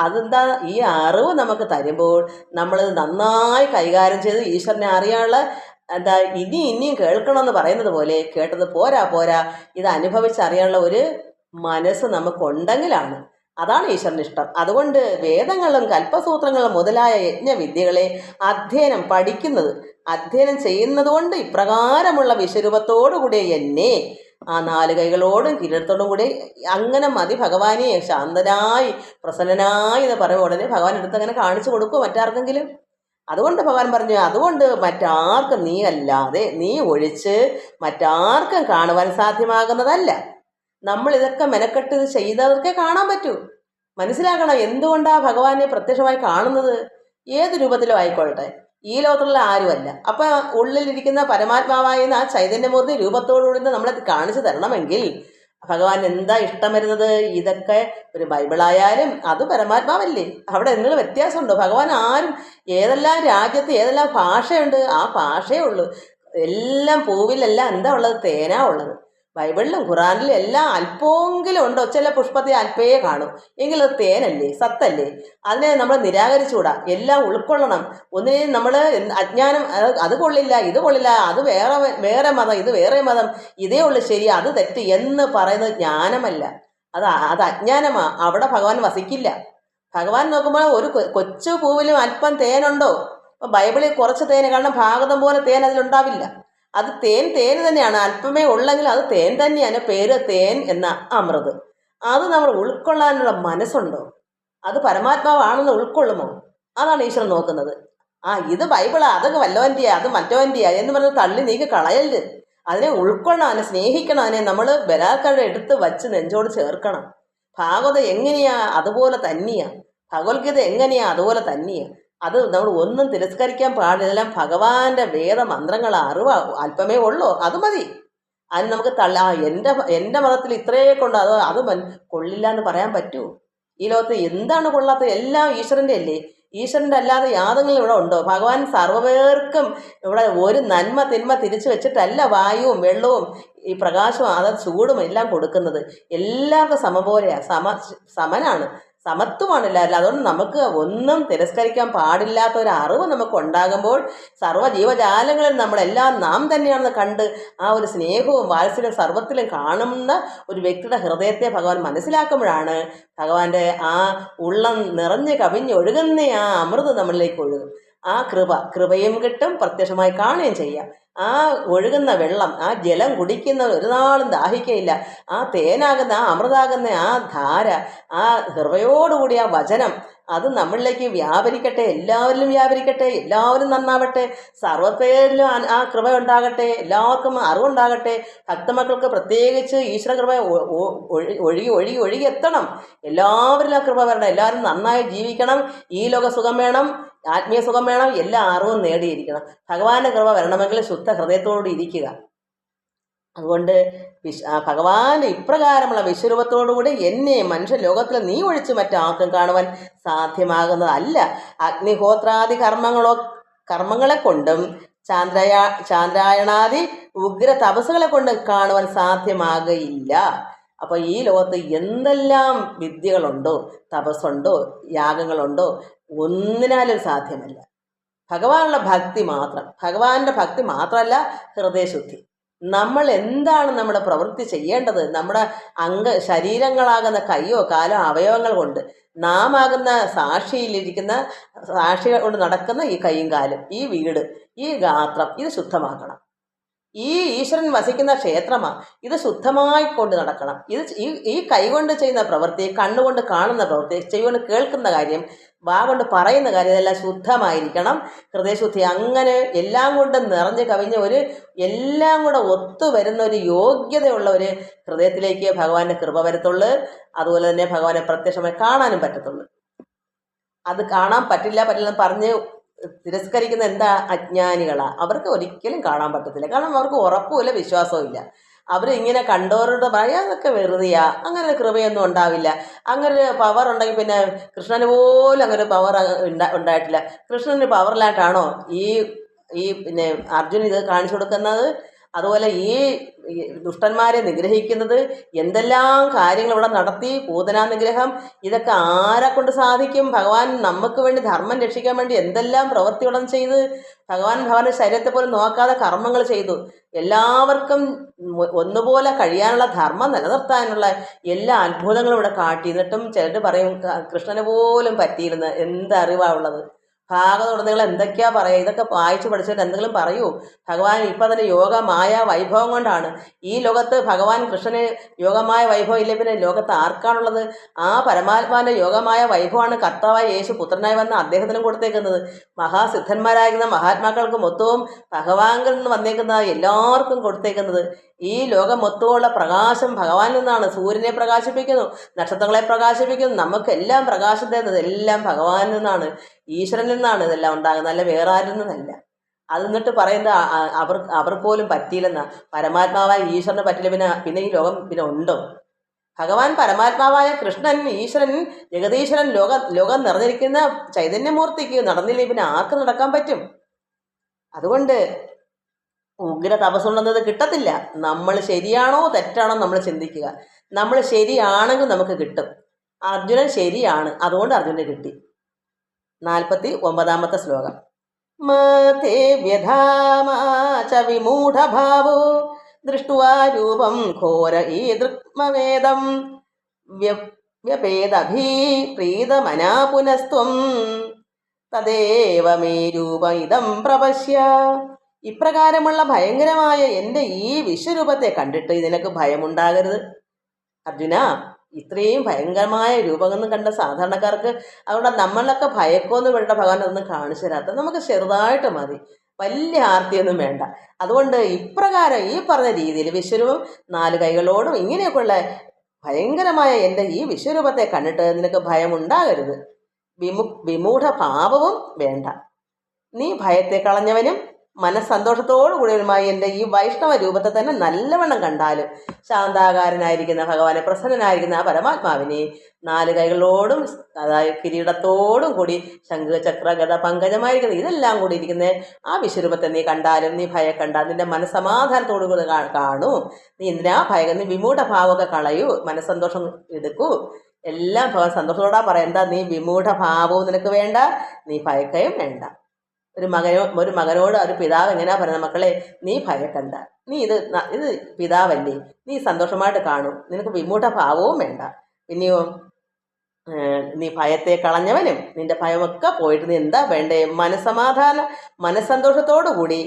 അതെന്താ, ഈ അറിവ് നമുക്ക് തരുമ്പോൾ നമ്മളത് നന്നായി കൈകാര്യം ചെയ്ത് ഈശ്വരനെ അറിയാനുള്ള ഇനിയും കേൾക്കണമെന്ന് പറയുന്നത് പോലെ കേട്ടത് പോരാ, ഇത് അനുഭവിച്ചറിയാനുള്ള ഒരു മനസ്സ് നമുക്കുണ്ടെങ്കിലാണ്. അതാണ് ഈശ്വരന് ഇഷ്ടം. അതുകൊണ്ട് വേദങ്ങളും കൽപ്പസൂത്രങ്ങളും മുതലായ യജ്ഞവിദ്യകളെ അധ്യയനം ചെയ്യുന്നത് കൊണ്ട് ഇപ്രകാരമുള്ള വിശ്വരൂപത്തോടുകൂടി എന്നെ ആ 4 കൈകളോടും കിരീടത്തോടും കൂടി അങ്ങനെ മതി ഭഗവാനെ, ശാന്തനായി പ്രസന്നനായി എന്ന് പറയുമ്പോൾ ഉടനെ ഭഗവാൻ എടുത്ത് അങ്ങനെ കാണിച്ചു കൊടുക്കുമോ മറ്റാർക്കെങ്കിലും? അതുകൊണ്ട് ഭഗവാൻ പറഞ്ഞു, അതുകൊണ്ട് മറ്റാർക്കും നീ അല്ലാതെ, നീ ഒഴിച്ച് മറ്റാർക്കും കാണുവാൻ സാധ്യമാകുന്നതല്ല. നമ്മൾ ഇതൊക്കെ മെനക്കെട്ട് ഇത് ചെയ്തവർക്കേ കാണാൻ പറ്റൂ. മനസ്സിലാക്കണം എന്തുകൊണ്ടാണ് ഭഗവാനെ പ്രത്യക്ഷമായി കാണുന്നത്. ഏത് രൂപത്തിലും ആയിക്കൊള്ളട്ടെ, ഈ ലോകത്തുള്ള ആരുമല്ല. അപ്പം ഉള്ളിലിരിക്കുന്ന പരമാത്മാവായ ആ ചൈതന്യമൂർത്തി രൂപത്തോടുകൂടി നമ്മളെ കാണിച്ചു തരണമെങ്കിൽ ഭഗവാൻ എന്താ ഇഷ്ടം വരുന്നത്? ഇതൊക്കെ ഒരു ബൈബിളായാലും അത് പരമാത്മാവല്ലേ, അവിടെ എന്തെങ്കിലും വ്യത്യാസമുണ്ടോ? ഭഗവാൻ ആരും ഏതെല്ലാം രാജ്യത്ത് ഏതെല്ലാം ഭാഷയുണ്ട്, ആ ഭാഷയേ ഉള്ളൂ. എല്ലാം പൂവിലെല്ലാം എന്താ ഉള്ളത്? തേനാ ഉള്ളത്. ബൈബിളിലും ഖുറാനിലും എല്ലാം അല്പമെങ്കിലും ഉണ്ടോ? ചില പുഷ്പത്തെ അല്പേ കാണും, എങ്കിൽ അത് തേനല്ലേ, സത്തല്ലേ. അതിനെ നമ്മൾ നിരാകരിച്ചുകൂടാ, എല്ലാം ഉൾക്കൊള്ളണം. ഒന്നിനെയും നമ്മൾ അജ്ഞാനം അത് കൊള്ളില്ല, ഇത് കൊള്ളില്ല, അത് വേറെ മതം, ഇത് വേറെ മതം, ഇതേ ഉള്ളു ശരി, അത് തെറ്റ് എന്ന് പറയുന്നത് ജ്ഞാനമല്ല, അത് അജ്ഞാനമാണ്. അവിടെ ഭഗവാൻ വസിക്കില്ല. ഭഗവാൻ നോക്കുമ്പോൾ ഒരു കൊച്ചു പൂവിലും അല്പം തേനുണ്ടോ? ബൈബിളിൽ കുറച്ച് തേന്, കാരണം ഭാഗവതം പോലെ തേൻ അതിലുണ്ടാവില്ല. അത് തേന് തന്നെയാണ്, അല്പമേ ഉള്ളെങ്കിൽ അത് തേൻ തന്നെയാണ്. പേര് തേൻ എന്ന അമൃത്. അത് നമ്മൾ ഉൾക്കൊള്ളാനുള്ള മനസ്സുണ്ടോ? അത് പരമാത്മാവാണെന്ന് ഉൾക്കൊള്ളുമോ? അതാണ് ഈശ്വരൻ നോക്കുന്നത്. ഇത് ബൈബിളാ, അതൊക്കെ വല്ലവൻ്റെയാ, അത് മറ്റവൻ്റെയാ എന്ന് പറഞ്ഞ് തള്ളി നീക്കി കളയരുത്. അതിനെ ഉൾക്കൊള്ളാൻ, അതിനെ സ്നേഹിക്കണം, അതിനെ നമ്മൾ ബലാത്കാരം എടുത്ത് വച്ച് നെഞ്ചോട് ചേർക്കണം. ഭാഗവതം എങ്ങനെയാ അതുപോലെ തന്നെയാ, ഭഗവത്ഗീത എങ്ങനെയാ അതുപോലെ തന്നെയാ. അത് നമ്മൾ ഒന്നും തിരസ്കരിക്കാൻ പാടില്ല. എല്ലാം ഭഗവാന്റെ വേദമന്ത്രങ്ങൾ അറിവ് അല്പമേ ഉള്ളൂ, അത് മതി. അതിന് നമുക്ക് എൻ്റെ മതത്തിൽ ഇത്രയേ കൊണ്ട് അത് കൊള്ളില്ല എന്ന് പറയാൻ പറ്റൂ? ഈ ലോകത്ത് എന്താണ് കൊള്ളാത്തത്? എല്ലാം ഈശ്വരൻ്റെ അല്ലേ. ഈശ്വരൻ്റെ അല്ലാതെ യാതൊന്നും ഇവിടെ ഉണ്ടോ? ഭഗവാൻ സർവ്വപേർക്കും ഇവിടെ ഒരു നന്മ തിന്മ തിരിച്ചു വെച്ചിട്ടല്ല വായുവും വെള്ളവും ഈ പ്രകാശവും ചൂടും എല്ലാം കൊടുക്കുന്നത്. എല്ലാവർക്കും സമപോലെയാണ്, സമനാണ്, സമത്വമാണ് എല്ലാവരും. അതുകൊണ്ട് നമുക്ക് ഒന്നും തിരസ്കരിക്കാൻ പാടില്ലാത്ത ഒരു അറിവ് നമുക്ക് ഉണ്ടാകുമ്പോൾ സർവ്വ ജീവജാലങ്ങളിൽ നമ്മളെല്ലാം നാം തന്നെയാണെന്ന് കണ്ട് ആ ഒരു സ്നേഹവും വാത്സല്യവും സർവ്വത്തിലും കാണുന്ന ഒരു വ്യക്തിയുടെ ഹൃദയത്തെ ഭഗവാൻ മനസ്സിലാക്കുമ്പോഴാണ് ഭഗവാന്റെ ആ ഉള്ളം നിറഞ്ഞ് കവിഞ്ഞൊഴുകുന്ന ആ അമൃത് നമ്മളിലേക്ക് ഒഴുകും. ആ കൃപയും കിട്ടും, പ്രത്യക്ഷമായി കാണുകയും ചെയ്യാം. ആ ഒഴുകുന്ന വെള്ളം, ആ ജലം കുടിക്കുന്ന ഒരു നാളും ദാഹിക്കയില്ല. ആ തേനാകുന്ന, ആ അമൃതാകുന്ന ആ ധാര, ആ ഹൃദയോടുകൂടി ആ വചനം, അത് നമ്മളിലേക്ക് വ്യാപരിക്കട്ടെ, എല്ലാവരിലും വ്യാപരിക്കട്ടെ, എല്ലാവരും നന്നാവട്ടെ, സർവ്വപേരിലും ആ കൃപ ഉണ്ടാകട്ടെ, എല്ലാവർക്കും അറിവുണ്ടാകട്ടെ. ഭക്തമക്കൾക്ക് പ്രത്യേകിച്ച് ഈശ്വര കൃപ ഒഴുകി ഒഴുകി ഒഴുകി എത്തണം. എല്ലാവരിലും ആ കൃപ വരണം. എല്ലാവരും നന്നായി ജീവിക്കണം. ഈ ലോക സുഖം വേണം, ആത്മീയ സുഖം വേണം, എല്ലാ അറിവും നേടിയിരിക്കണം. ഭഗവാന്റെ കൃപ വരണമെങ്കിൽ ശുദ്ധ ഹൃദയത്തോടുകൂടി ഇരിക്കുക. അതുകൊണ്ട് ഭഗവാൻ ഇപ്രകാരമുള്ള വിശ്വരൂപത്തോടുകൂടി എന്നെ മനുഷ്യ ലോകത്തിൽ നീ ഒഴിച്ച് മറ്റാർക്കും കാണുവാൻ സാധ്യമാകുന്നതല്ല. അഗ്നിഹോത്രാദി കർമ്മങ്ങളെ കൊണ്ടും ചാന്ദ്രായണാദി ഉഗ്ര തപസ്സുകളെ കൊണ്ട് കാണുവാൻ സാധ്യമാകയില്ല. അപ്പോൾ ഈ ലോകത്ത് എന്തെല്ലാം വിദ്യകളുണ്ടോ, തപസ്സുണ്ടോ, യാഗങ്ങളുണ്ടോ, ഒന്നിനാലും സാധ്യമല്ല. ഭഗവാനുള്ള ഭക്തി മാത്രം. ഭഗവാന്റെ ഭക്തി മാത്രമല്ല ഹൃദയശുദ്ധി. നമ്മൾ എന്താണ് നമ്മുടെ പ്രവൃത്തി ചെയ്യേണ്ടത്? നമ്മുടെ ശരീരങ്ങളാകുന്ന കയ്യോ കാലോ അവയവങ്ങൾ കൊണ്ട്, നാം ആകുന്ന സാക്ഷി കൊണ്ട് നടക്കുന്ന ഈ കൈയും കാലും, ഈ വീട്, ഈ ഗാത്രം, ഇത് ശുദ്ധമാക്കണം. ഈ ഈശ്വരൻ വസിക്കുന്ന ക്ഷേത്രമാണ്, ഇത് ശുദ്ധമായി കൊണ്ട് നടക്കണം. ഈ കൈ കൊണ്ട് ചെയ്യുന്ന പ്രവൃത്തി, കണ്ണുകൊണ്ട് കാണുന്ന പ്രവൃത്തി, ചെവി കൊണ്ട് കേൾക്കുന്ന കാര്യം, വാ കൊണ്ട് പറയുന്ന കാര്യം, ഇതെല്ലാം ശുദ്ധമായിരിക്കണം. ഹൃദയശുദ്ധി. അങ്ങനെ എല്ലാം കൊണ്ടും നിറഞ്ഞു കവിഞ്ഞ എല്ലാം കൂടെ ഒത്തുവരുന്ന ഒരു യോഗ്യതയുള്ള ഒരു ഹൃദയത്തിലേക്ക് ഭഗവാന്റെ കൃപ വരത്തുള്ളൂ. അതുപോലെ തന്നെ ഭഗവാനെ പ്രത്യക്ഷമായി കാണാനും പറ്റത്തുള്ളൂ. അത് കാണാൻ പറ്റില്ലെന്ന് പറഞ്ഞ് തിരസ്കരിക്കുന്ന എന്താ അജ്ഞാനികളാണ്. അവർക്ക് ഒരിക്കലും കാണാൻ പറ്റത്തില്ല. കാരണം അവർക്ക് ഉറപ്പുമില്ല, വിശ്വാസവും ഇല്ല. അവരിങ്ങനെ കണ്ടവരോട് പറയാം അതൊക്കെ വെറുതെയാ, അങ്ങനെ ഒരു കൃപയൊന്നും ഉണ്ടാവില്ല, അങ്ങനെ ഒരു പവർ ഉണ്ടെങ്കിൽ പിന്നെ കൃഷ്ണന് പോലും അങ്ങനെ ഒരു പവർ ഉണ്ടായിട്ടില്ല. കൃഷ്ണന് പവറിലായിട്ടാണോ ഈ പിന്നെ അർജുൻ ഇത് കാണിച്ചു കൊടുക്കുന്നത്? അതുപോലെ ഈ ദുഷ്ടന്മാരെ നിഗ്രഹിക്കുന്നത്, എന്തെല്ലാം കാര്യങ്ങൾ ഇവിടെ നടത്തി, പൂതനാ നിഗ്രഹം, ഇതൊക്കെ ആരെ കൊണ്ട് സാധിക്കും? ഭഗവാൻ നമുക്ക് വേണ്ടി ധർമ്മം രക്ഷിക്കാൻ വേണ്ടി എന്തെല്ലാം പ്രവൃത്തികളും ചെയ്ത്, ഭഗവാന്റെ ശരീരത്തെ പോലും നോക്കാതെ കർമ്മങ്ങൾ ചെയ്തു. എല്ലാവർക്കും ഒന്നുപോലെ കഴിയാനുള്ള ധർമ്മം നിലനിർത്താനുള്ള എല്ലാ അത്ഭുതങ്ങളും ഇവിടെ കാട്ടിയിരുന്നിട്ടും ചിലർ പറയും കൃഷ്ണന് പോലും പറ്റിയിരുന്ന്. എന്തറിവാ ഉള്ളത്? ഭാഗവതം നിങ്ങൾ എന്തൊക്കെയാ പറയുക? ഇതൊക്കെ വായിച്ചു പഠിച്ചിട്ട് എന്തെങ്കിലും പറയൂ. ഭഗവാൻ ഇപ്പം തന്നെ യോഗമായ വൈഭവം കൊണ്ടാണ് ഈ ലോകത്ത്. ഭഗവാൻ കൃഷ്ണന് യോഗമായ വൈഭവം ഇല്ല, പിന്നെ ലോകത്ത് ആർക്കാണുള്ളത്? ആ പരമാത്മാവിൻ്റെ യോഗമായ വൈഭവമാണ് കർത്താവായ യേശു പുത്രനായി വന്ന അദ്ദേഹത്തിനും കൊടുത്തേക്കുന്നത്. മഹാസിദ്ധന്മാരായിരുന്ന മഹാത്മാക്കൾക്ക് മൊത്തവും ഭഗവാനിൽ നിന്ന് വന്നേക്കുന്ന എല്ലാവർക്കും കൊടുത്തേക്കുന്നത്. ഈ ലോകം മൊത്തമുള്ള പ്രകാശം ഭഗവാനിൽ നിന്നാണ്. സൂര്യനെ പ്രകാശിപ്പിക്കുന്നു, നക്ഷത്രങ്ങളെ പ്രകാശിപ്പിക്കുന്നു, നമുക്കെല്ലാം പ്രകാശം തരുന്നത് എല്ലാം ഭഗവാനിൽ നിന്നാണ്, ഈശ്വരനിൽ നിന്നാണ് ഇതെല്ലാം ഉണ്ടാകുന്നത്, അല്ല വേറെ ആരിൽ നിന്നല്ല. അത് എന്നിട്ട് പറയുന്നത് അവർക്ക് പോലും പറ്റിയില്ലെന്നാ. പരമാത്മാവായ ഈശ്വരന് പറ്റില്ല, പിന്നെ ഈ ലോകം പിന്നെ ഉണ്ടോ? ഭഗവാൻ പരമാത്മാവായ കൃഷ്ണൻ, ഈശ്വരൻ, ജഗതീശ്വരൻ, ലോകം നിറഞ്ഞിരിക്കുന്ന ചൈതന്യമൂർത്തിക്ക് നടന്നില്ലേ പിന്നെ ആർക്ക് നടക്കാൻ പറ്റും? അതുകൊണ്ട് ഉഗ്ര തപസ്സുണ്ടെന്നത് കിട്ടത്തില്ല. നമ്മൾ ശരിയാണോ തെറ്റാണോ നമ്മൾ ചിന്തിക്കുക. നമ്മൾ ശരിയാണെങ്കിൽ നമുക്ക് കിട്ടും. അർജുനൻ ശരിയാണ്, അതുകൊണ്ട് അർജുനന് കിട്ടി. 49-ാമത്തെ ശ്ലോകം. മതേ വ്യധാമാച വിമൂഢഭാവോ ദൃഷ്ട്വാ രൂപം ഘോര ഈ ദൃക്മവേദം വ്യപേദഭീ പ്രീതമനാ പുനസ്ത്വം തദേവ മേ രൂപ ഇദം പ്രപശ്യ. ഇപ്രകാരമുള്ള ഭയങ്കരമായ എൻ്റെ ഈ വിശ്വരൂപത്തെ കണ്ടിട്ട് നിനക്ക് ഭയമുണ്ടാകരുത് അർജുന. ഇത്രയും ഭയങ്കരമായ രൂപമൊന്നും കണ്ട സാധാരണക്കാർക്ക്, അതുകൊണ്ട് നമ്മളൊക്കെ ഭയക്കോന്ന് വേണ്ട ഭഗവാൻ അതൊന്നും കാണിച്ചു തരാത്ത. നമുക്ക് ചെറുതായിട്ട് മതി, വലിയ ആർത്തിയൊന്നും വേണ്ട. അതുകൊണ്ട് ഇപ്രകാരം ഈ പറഞ്ഞ രീതിയിൽ വിശ്വരൂപം 4 കൈകളോടും ഇങ്ങനെയൊക്കെയുള്ള ഭയങ്കരമായ എൻ്റെ ഈ വിശ്വരൂപത്തെ കണ്ടിട്ട് നിനക്ക് ഭയമുണ്ടാകരുത്. വിമൂഢ ഭാവവും വേണ്ട. നീ ഭയത്തെ കളഞ്ഞവനും മനസ്സന്തോഷത്തോടു കൂടിയവനുമായി എൻ്റെ ഈ വൈഷ്ണവ രൂപത്തെ തന്നെ നല്ലവണ്ണം കണ്ടാലും ശാന്താകാരനായിരിക്കുന്ന ഭഗവാനെ, പ്രസന്നനായിരിക്കുന്ന ആ പരമാത്മാവിനെ 4 കൈകളോടും, അതായത് കിരീടത്തോടും കൂടി ശംഖ് ചക്ര ഗദ പങ്കജമായിരിക്കുന്ന ഇതെല്ലാം കൂടി ഇരിക്കുന്ന ആ വിശ്വരൂപത്തെ നീ കണ്ടാലും നീ ഭയക്കണ്ട. നിന്റെ മനസ്സമാധാനത്തോടു കൂടി കാണൂ. നീ എന്തിനാ ഭയം? നീ വിമൂഢ ഭാവമൊക്കെ കളയൂ, മനസ്സന്തോഷം എടുക്കൂ. എല്ലാം ഭഗവാൻ സന്തോഷത്തോടാ പറയാം. എന്താ? നീ വിമൂഢ ഭാവവും നിനക്ക് വേണ്ട, നീ ഭയക്കയും വേണ്ട. ഒരു മകനോട് ഒരു പിതാവ് എങ്ങനെയാ പറയുന്നത്? മക്കളെ, നീ ഭയക്കണ്ട, നീ ഇത് പിതാവല്ലേ, നീ സന്തോഷമായിട്ട് കാണൂ, നിനക്ക് വിമൂഢ ഭാവവും വേണ്ട. പിന്നെയോ നീ ഭയത്തെ കളഞ്ഞവനും നിന്റെ ഭയമൊക്കെ പോയിട്ട് നീ എന്താ വേണ്ടേ? മനസ്സന്തോഷത്തോടു കൂടി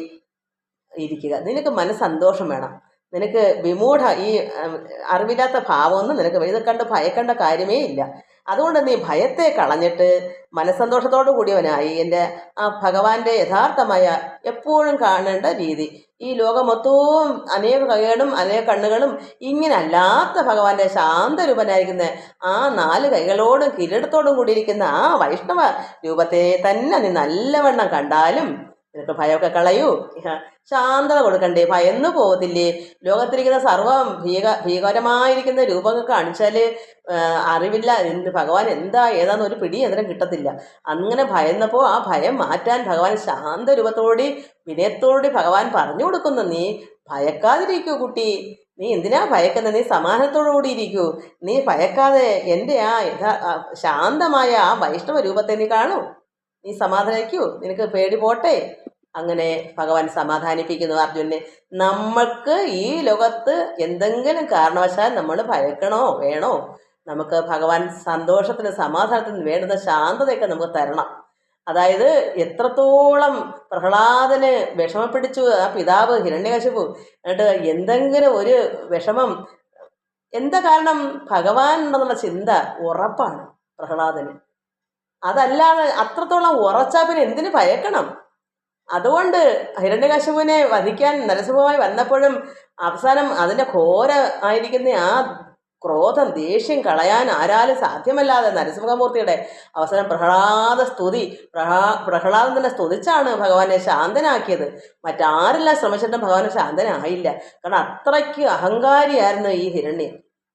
ഇരിക്കുക. നിനക്ക് മനസ്സന്തോഷം വേണം. നിനക്ക് വിമൂഢ ഈ അറിവില്ലാത്ത ഭാവമൊന്നും നിനക്ക് ഇത് കണ്ട് ഭയക്കേണ്ട കാര്യമേ ഇല്ല. അതുകൊണ്ട് നീ ഭയത്തെ കളഞ്ഞിട്ട് മനസ്സന്തോഷത്തോടു കൂടിയവനായി എൻ്റെ ആ ഭഗവാന്റെ യഥാർത്ഥമായ എപ്പോഴും കാണേണ്ട രീതി. ഈ ലോകം മൊത്തവും അനേക കൈകളും അനേക കണ്ണുകളും ഇങ്ങനെ അല്ലാത്ത ഭഗവാന്റെ ശാന്തരൂപനായിരിക്കുന്ന ആ 4 കൈകളോടും കിരീടത്തോടും കൂടിയിരിക്കുന്ന ആ വൈഷ്ണവ രൂപത്തെ തന്നെ നീ നല്ലവണ്ണം കണ്ടാലും നിനക്ക് ഭയമൊക്കെ കളയൂ, ശാന്തത കൊടുക്കണ്ടേ, ഭയന്നു പോകത്തില്ലേ? ലോകത്തിരിക്കുന്ന സർവ്വം ഭീകരമായിരിക്കുന്ന രൂപങ്ങൾ കാണിച്ചാൽ അറിവില്ല, ഭഗവാൻ എന്താ ഏതാന്ന് ഒരു പിടി എതിരം കിട്ടത്തില്ല. അങ്ങനെ ഭയന്നപ്പോൾ ആ ഭയം മാറ്റാൻ ഭഗവാൻ ശാന്ത രൂപത്തോടി വിനയത്തോടി ഭഗവാൻ പറഞ്ഞു കൊടുക്കുന്നു, നീ ഭയക്കാതിരിക്കൂ കുട്ടി, നീ എന്തിനാ ഭയക്കുന്നത്, നീ സമാധാനത്തോടുകൂടി ഇരിക്കൂ, നീ ഭയക്കാതെ എൻ്റെ ആ ശാന്തമായ ആ വൈഷ്ണവ രൂപത്തെ നീ കാണൂ, നീ സമാധാനിക്കൂ, നിനക്ക് പേടി പോട്ടെ. അങ്ങനെ ഭഗവാൻ സമാധാനിപ്പിക്കുന്നു അർജുനെ. നമ്മൾക്ക് ഈ ലോകത്ത് എന്തെങ്കിലും കാരണവശാൽ നമ്മൾ ഭയക്കണോ വേണോ, നമുക്ക് ഭഗവാൻ സന്തോഷത്തിന് സമാധാനത്തിന് വേണ്ടുന്ന ശാന്തതയൊക്കെ നമുക്ക് തരണം. അതായത് എത്രത്തോളം പ്രഹ്ലാദന് വിഷമം പിടിച്ചു ആ പിതാവ് ഹിരണ്യകശിപു, എന്നിട്ട് എന്തെങ്കിലും ഒരു വിഷമം എന്താ കാരണം, ഭഗവാൻ ഉണ്ടെന്നുള്ള ചിന്ത ഉറപ്പാണ് പ്രഹ്ലാദന്. അതല്ലാതെ അത്രത്തോളം ഉറച്ചാൽ പിന്നെ എന്തിനു ഭയക്കണം? അതുകൊണ്ട് ഹിരണ്യകശിപുവിനെ വധിക്കാൻ നരസിംഹമായി വന്നപ്പോഴും അവസാനം അതിൻ്റെ ഘോര ആയിരിക്കുന്ന ആ ക്രോധം ദേഷ്യം കളയാൻ ആരാലും സാധ്യമല്ലാതെ നരസിംഹമൂർത്തിയുടെ അവസാനം പ്രഹ്ലാദൻ തന്നെ സ്തുതിച്ചാണ് ഭഗവാനെ ശാന്തനാക്കിയത്. മറ്റാരെല്ലാം ശ്രമിച്ചിട്ടും ഭഗവാനെ ശാന്തനായില്ല. കാരണം അത്രയ്ക്ക് അഹങ്കാരിയായിരുന്നു ഈ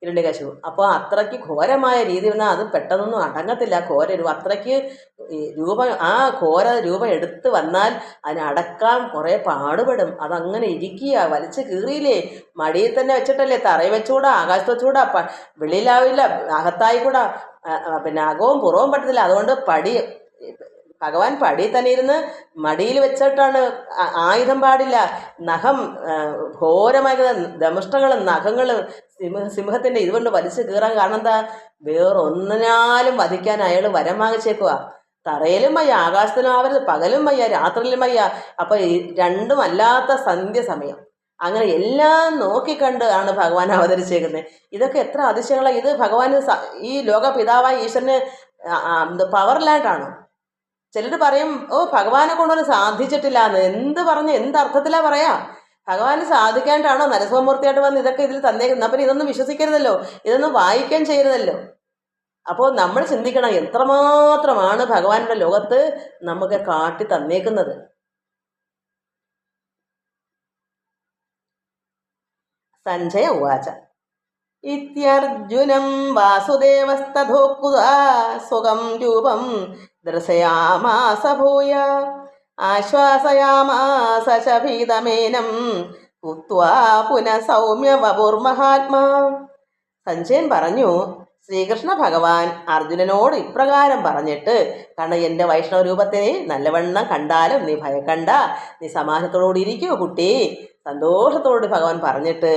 ഹിരണ്യകശിപു. അപ്പോൾ അത്രയ്ക്ക് ഘോരമായ രീതി വന്നാൽ അത് പെട്ടെന്നൊന്നും അടങ്ങത്തില്ല. ഘോര രൂപം അത്രയ്ക്ക് രൂപം, ആ ഘോര രൂപം എടുത്ത് വന്നാൽ അതിനടക്കാൻ കുറേ പാടുപെടും. അതങ്ങനെ ഇരിക്കുക, വലിച്ചു കീറിയില്ലേ, മടിയിൽ തന്നെ വെച്ചിട്ടല്ലേ, തറയിൽ വെച്ചുകൂടാ, ആകാശത്ത് വെച്ചുകൂടാ, വെളിയിലാവില്ല, അകത്തായിക്കൂടാ, പിന്നെ അകവും പുറവും പറ്റത്തില്ല. അതുകൊണ്ട് ഭഗവാൻ പടിയിൽ തന്നെ ഇരുന്ന് മടിയിൽ വെച്ചിട്ടാണ്, ആയുധം പാടില്ല, നഖം ഘോരമായ ദംഷ്ടങ്ങളും നഖങ്ങളും സിംഹത്തിൻ്റെ ഇതുകൊണ്ട് വലിച്ചു കീറാൻ കാരണം എന്താ, വേറൊന്നിനാലും വധിക്കാൻ അയാൾ വരം വാങ്ങിച്ചേക്കുക. തറയിലും വയ്യ, ആകാശത്തിലും ആവരുത്, പകലും വയ്യ, രാത്രിയിലും വയ്യ. അപ്പം രണ്ടും അല്ലാത്ത സന്ധ്യസമയം അങ്ങനെ എല്ലാം നോക്കിക്കണ്ട് ആണ് ഭഗവാൻ അവതരിച്ചേക്കുന്നത്. ഇതൊക്കെ എത്ര അതിശയങ്ങളാണ്! ഇത് ഭഗവാന് ഈ ലോക പിതാവായ ഈശ്വരന് പവറിലായിട്ടാണ്. ചിലർ പറയും, ഓ ഭഗവാനെ കൊണ്ടൊന്നും സാധിച്ചിട്ടില്ല എന്ന്. എന്ത് പറഞ്ഞ് എന്തർത്ഥത്തിലാ പറയാ? ഭഗവാന് സാധിക്കാണ്ടാണോ നരസിംഹമൂർത്തിയായിട്ട് വന്ന് ഇതൊക്കെ ഇതിൽ തന്നേക്കുന്നത്? അപ്പം ഇതൊന്നും വിശ്വസിക്കരുതല്ലോ, ഇതൊന്നും വായിക്കാൻ ചെയ്യരുതല്ലോ. അപ്പോൾ നമ്മൾ ചിന്തിക്കണം, എത്രമാത്രമാണ് ഭഗവാനുടെ ലോകത്ത് നമുക്ക് കാട്ടി തന്നേക്കുന്നത്. സഞ്ജയ ഉവാച ഇത്യർജുനം വാസുദേവസ്തഥോക്തുതാ സുഖം രൂപം ദർശയാമാസ ഭൂയ ആശ്വാസയാമാസ ച ഭീതമേനം ഉക്ത്വാ പുനഃ സൗമ്യ വപുർമഹാത്മാ. സഞ്ജയൻ പറഞ്ഞു, ശ്രീകൃഷ്ണ ഭഗവാൻ അർജുനനോട് ഇപ്രകാരം പറഞ്ഞിട്ട്, കാരണം എൻ്റെ വൈഷ്ണവ രൂപത്തെ നല്ലവണ്ണം കണ്ടാലും നീ ഭയക്കണ്ട, നീ സമാധാനത്തോടുകൂടി ഇരിക്കൂ കുട്ടി, സന്തോഷത്തോടുകൂടി ഭഗവാൻ പറഞ്ഞിട്ട്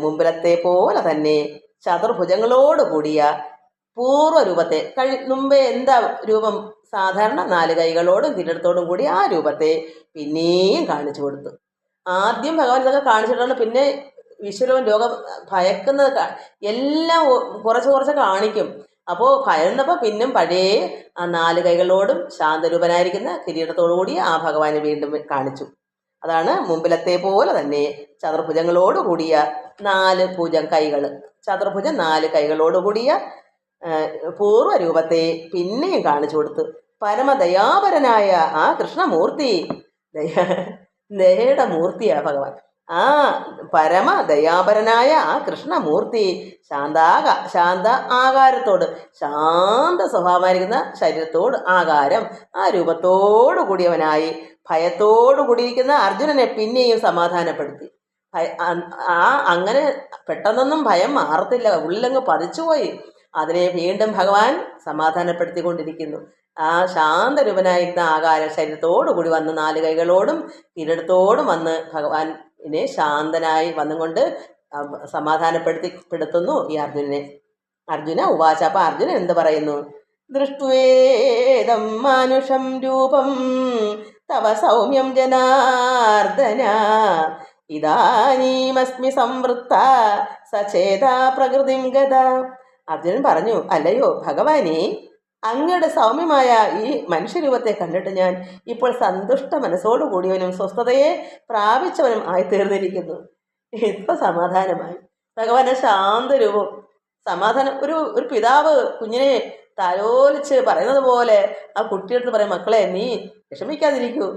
മുമ്പിലത്തെ പോലെ തന്നെ ചതുർഭുജങ്ങളോട് കൂടിയ പൂർവ്വരൂപത്തെ മുമ്പേ എന്താ രൂപം, സാധാരണ 4 കൈകളോടും കിരീടത്തോടും കൂടി ആ രൂപത്തെ പിന്നെയും കാണിച്ചു കൊടുത്തു. ആദ്യം ഭഗവാൻ ഇതൊക്കെ കാണിച്ചിട്ടാണ് പിന്നെ വിശ്വരൂപം ലോകം ഭയക്കുന്നത് എല്ലാം കുറച്ച് കാണിക്കും. അപ്പോൾ ഭയന്നപ്പോൾ പിന്നും പഴയ ആ 4 കൈകളോടും ശാന്തരൂപനായിരിക്കുന്ന കിരീടത്തോടു കൂടി ആ ഭഗവാനെ വീണ്ടും കാണിച്ചു. അതാണ് മുമ്പിലത്തെ പോലെ തന്നെ ചതുർഭുജങ്ങളോട് കൂടിയ 4 ഭുജം കൈകൾ, ചതുർഭുജം 4 കൈകളോട് കൂടിയ പൂർവ്വരൂപത്തെ പിന്നെയും കാണിച്ചു കൊടുത്തു. പരമദയാപരനായ ആ കൃഷ്ണമൂർത്തി, ദയയുടെ മൂർത്തിയാ ഭഗവാൻ. ആ പരമദയാപരനായ ആ കൃഷ്ണമൂർത്തി ശാന്ത ആകാരത്തോട്, ശാന്ത സ്വഭാവമായിരിക്കുന്ന ശരീരത്തോട്, ആകാരം ആ രൂപത്തോടു കൂടിയവനായി ഭയത്തോടു കൂടിയിരിക്കുന്ന അർജുനനെ പിന്നെയും സമാധാനപ്പെടുത്തി. അങ്ങനെ പെട്ടെന്നൊന്നും ഭയം മാറത്തില്ല, ഉള്ളിലങ്ങ് പതിച്ചുപോയി. അതിനെ വീണ്ടും ഭഗവാൻ സമാധാനപ്പെടുത്തിക്കൊണ്ടിരിക്കുന്നു. ആ ശാന്തരൂപനായിരുന്ന ആകാരം ശരീരത്തോടു കൂടി വന്ന് 4 കൈകളോടും കിരീടത്തോടും വന്ന് ഭഗവാനെ ശാന്തനായി വന്നുകൊണ്ട് സമാധാനപ്പെടുത്തുന്നു ഈ അർജുനനെ. അർജുന ഉവാച. അപ്പം അർജുനൻ എന്ത് പറയുന്നു? ദൃഷ്ട്വേദം മാനുഷം രൂപം തവ സൗമ്യം ജനാർദ്ദന ഇദാനീമസ്മി സംവൃത്ത സചേതാ പ്രകൃതിം ഗത. അർജുനൻ പറഞ്ഞു, അല്ലയോ ഭഗവാനെ, അങ്ങയുടെ സൗമ്യമായ ഈ മനുഷ്യരൂപത്തെ കണ്ടിട്ട് ഞാൻ ഇപ്പോൾ സന്തുഷ്ട മനസ്സോടു കൂടിയവനും സ്വസ്ഥതയെ പ്രാപിച്ചവനും ആയി തീർന്നിരിക്കുന്നു. ഇപ്പം സമാധാനമായി. ഭഗവാന്റെ ശാന്തരൂപം സമാധാനം. ഒരു പിതാവ് കുഞ്ഞിനെ താലോലിച്ച് പറയുന്നത് പോലെ ആ കുട്ടിയെടുത്ത് പറയും, മക്കളെ നീ വിഷമിക്കാതിരിക്കൂ,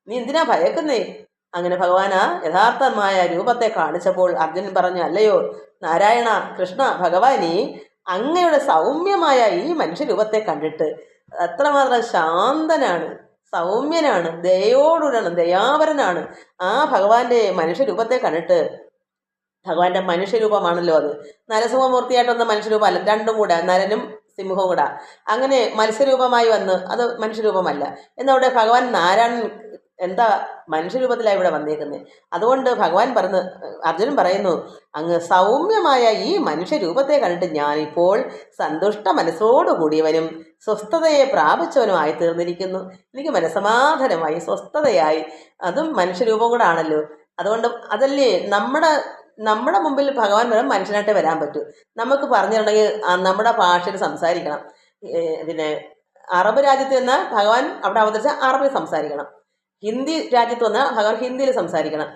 നീ എന്തിനാ ഭയക്കുന്നേ? അങ്ങനെ ഭഗവാൻ ആ യഥാർത്ഥമായ രൂപത്തെ കാണിച്ചപ്പോൾ അർജുനൻ പറഞ്ഞു, അല്ലയോ നാരായണ കൃഷ്ണ ഭഗവാനേ, അങ്ങയുടെ സൗമ്യമായ ഈ മനുഷ്യരൂപത്തെ കണ്ടിട്ട് അത്രമാത്രം ശാന്തനാണ്, സൗമ്യനാണ്, ദയോടുകൂടാണ്, ദയാപരനാണ്. ആ ഭഗവാന്റെ മനുഷ്യരൂപത്തെ കണ്ടിട്ട്, ഭഗവാന്റെ മനുഷ്യരൂപമാണല്ലോ അത്, നരസിംഹമൂർത്തിയായിട്ടൊന്ന് മനുഷ്യരൂപമല്ല, രണ്ടും കൂടെ നരനും സിംഹവും കൂടെ അങ്ങനെ മത്സ്യരൂപമായി വന്ന് അത് മനുഷ്യരൂപമല്ല. എന്നവിടെ ഭഗവാൻ നാരായണൻ എന്താ മനുഷ്യരൂപത്തിലാണ് ഇവിടെ വന്നേക്കുന്നത്. അതുകൊണ്ട് ഭഗവാൻ അർജുനൻ പറയുന്നു, അങ്ങ് സൗമ്യമായ ഈ മനുഷ്യരൂപത്തെ കണ്ടിട്ട് ഞാനിപ്പോൾ സന്തുഷ്ട മനസ്സോടു കൂടിയവനും സ്വസ്ഥതയെ പ്രാപിച്ചവനുമായി തീർന്നിരിക്കുന്നു. എനിക്ക് മനസ്സമാധാനമായി സ്വസ്ഥതയായി, അതും മനുഷ്യരൂപം കൂടെ ആണല്ലോ. അതുകൊണ്ട് അതല്ലേ നമ്മുടെ മുമ്പിൽ ഭഗവാൻ വരാൻ മനുഷ്യനായിട്ട് വരാൻ പറ്റൂ. നമുക്ക് പറഞ്ഞിട്ടുണ്ടെങ്കിൽ നമ്മുടെ ഭാഷയിൽ സംസാരിക്കണം. പിന്നെ അറബ് രാജ്യത്ത് നിന്നാൽ ഭഗവാൻ അവിടെ അവതരിച്ച അറബിൽ സംസാരിക്കണം, ഹിന്ദി രാജ്യത്ത് വന്നാൽ ഭഗവാൻ ഹിന്ദിയിൽ സംസാരിക്കണം,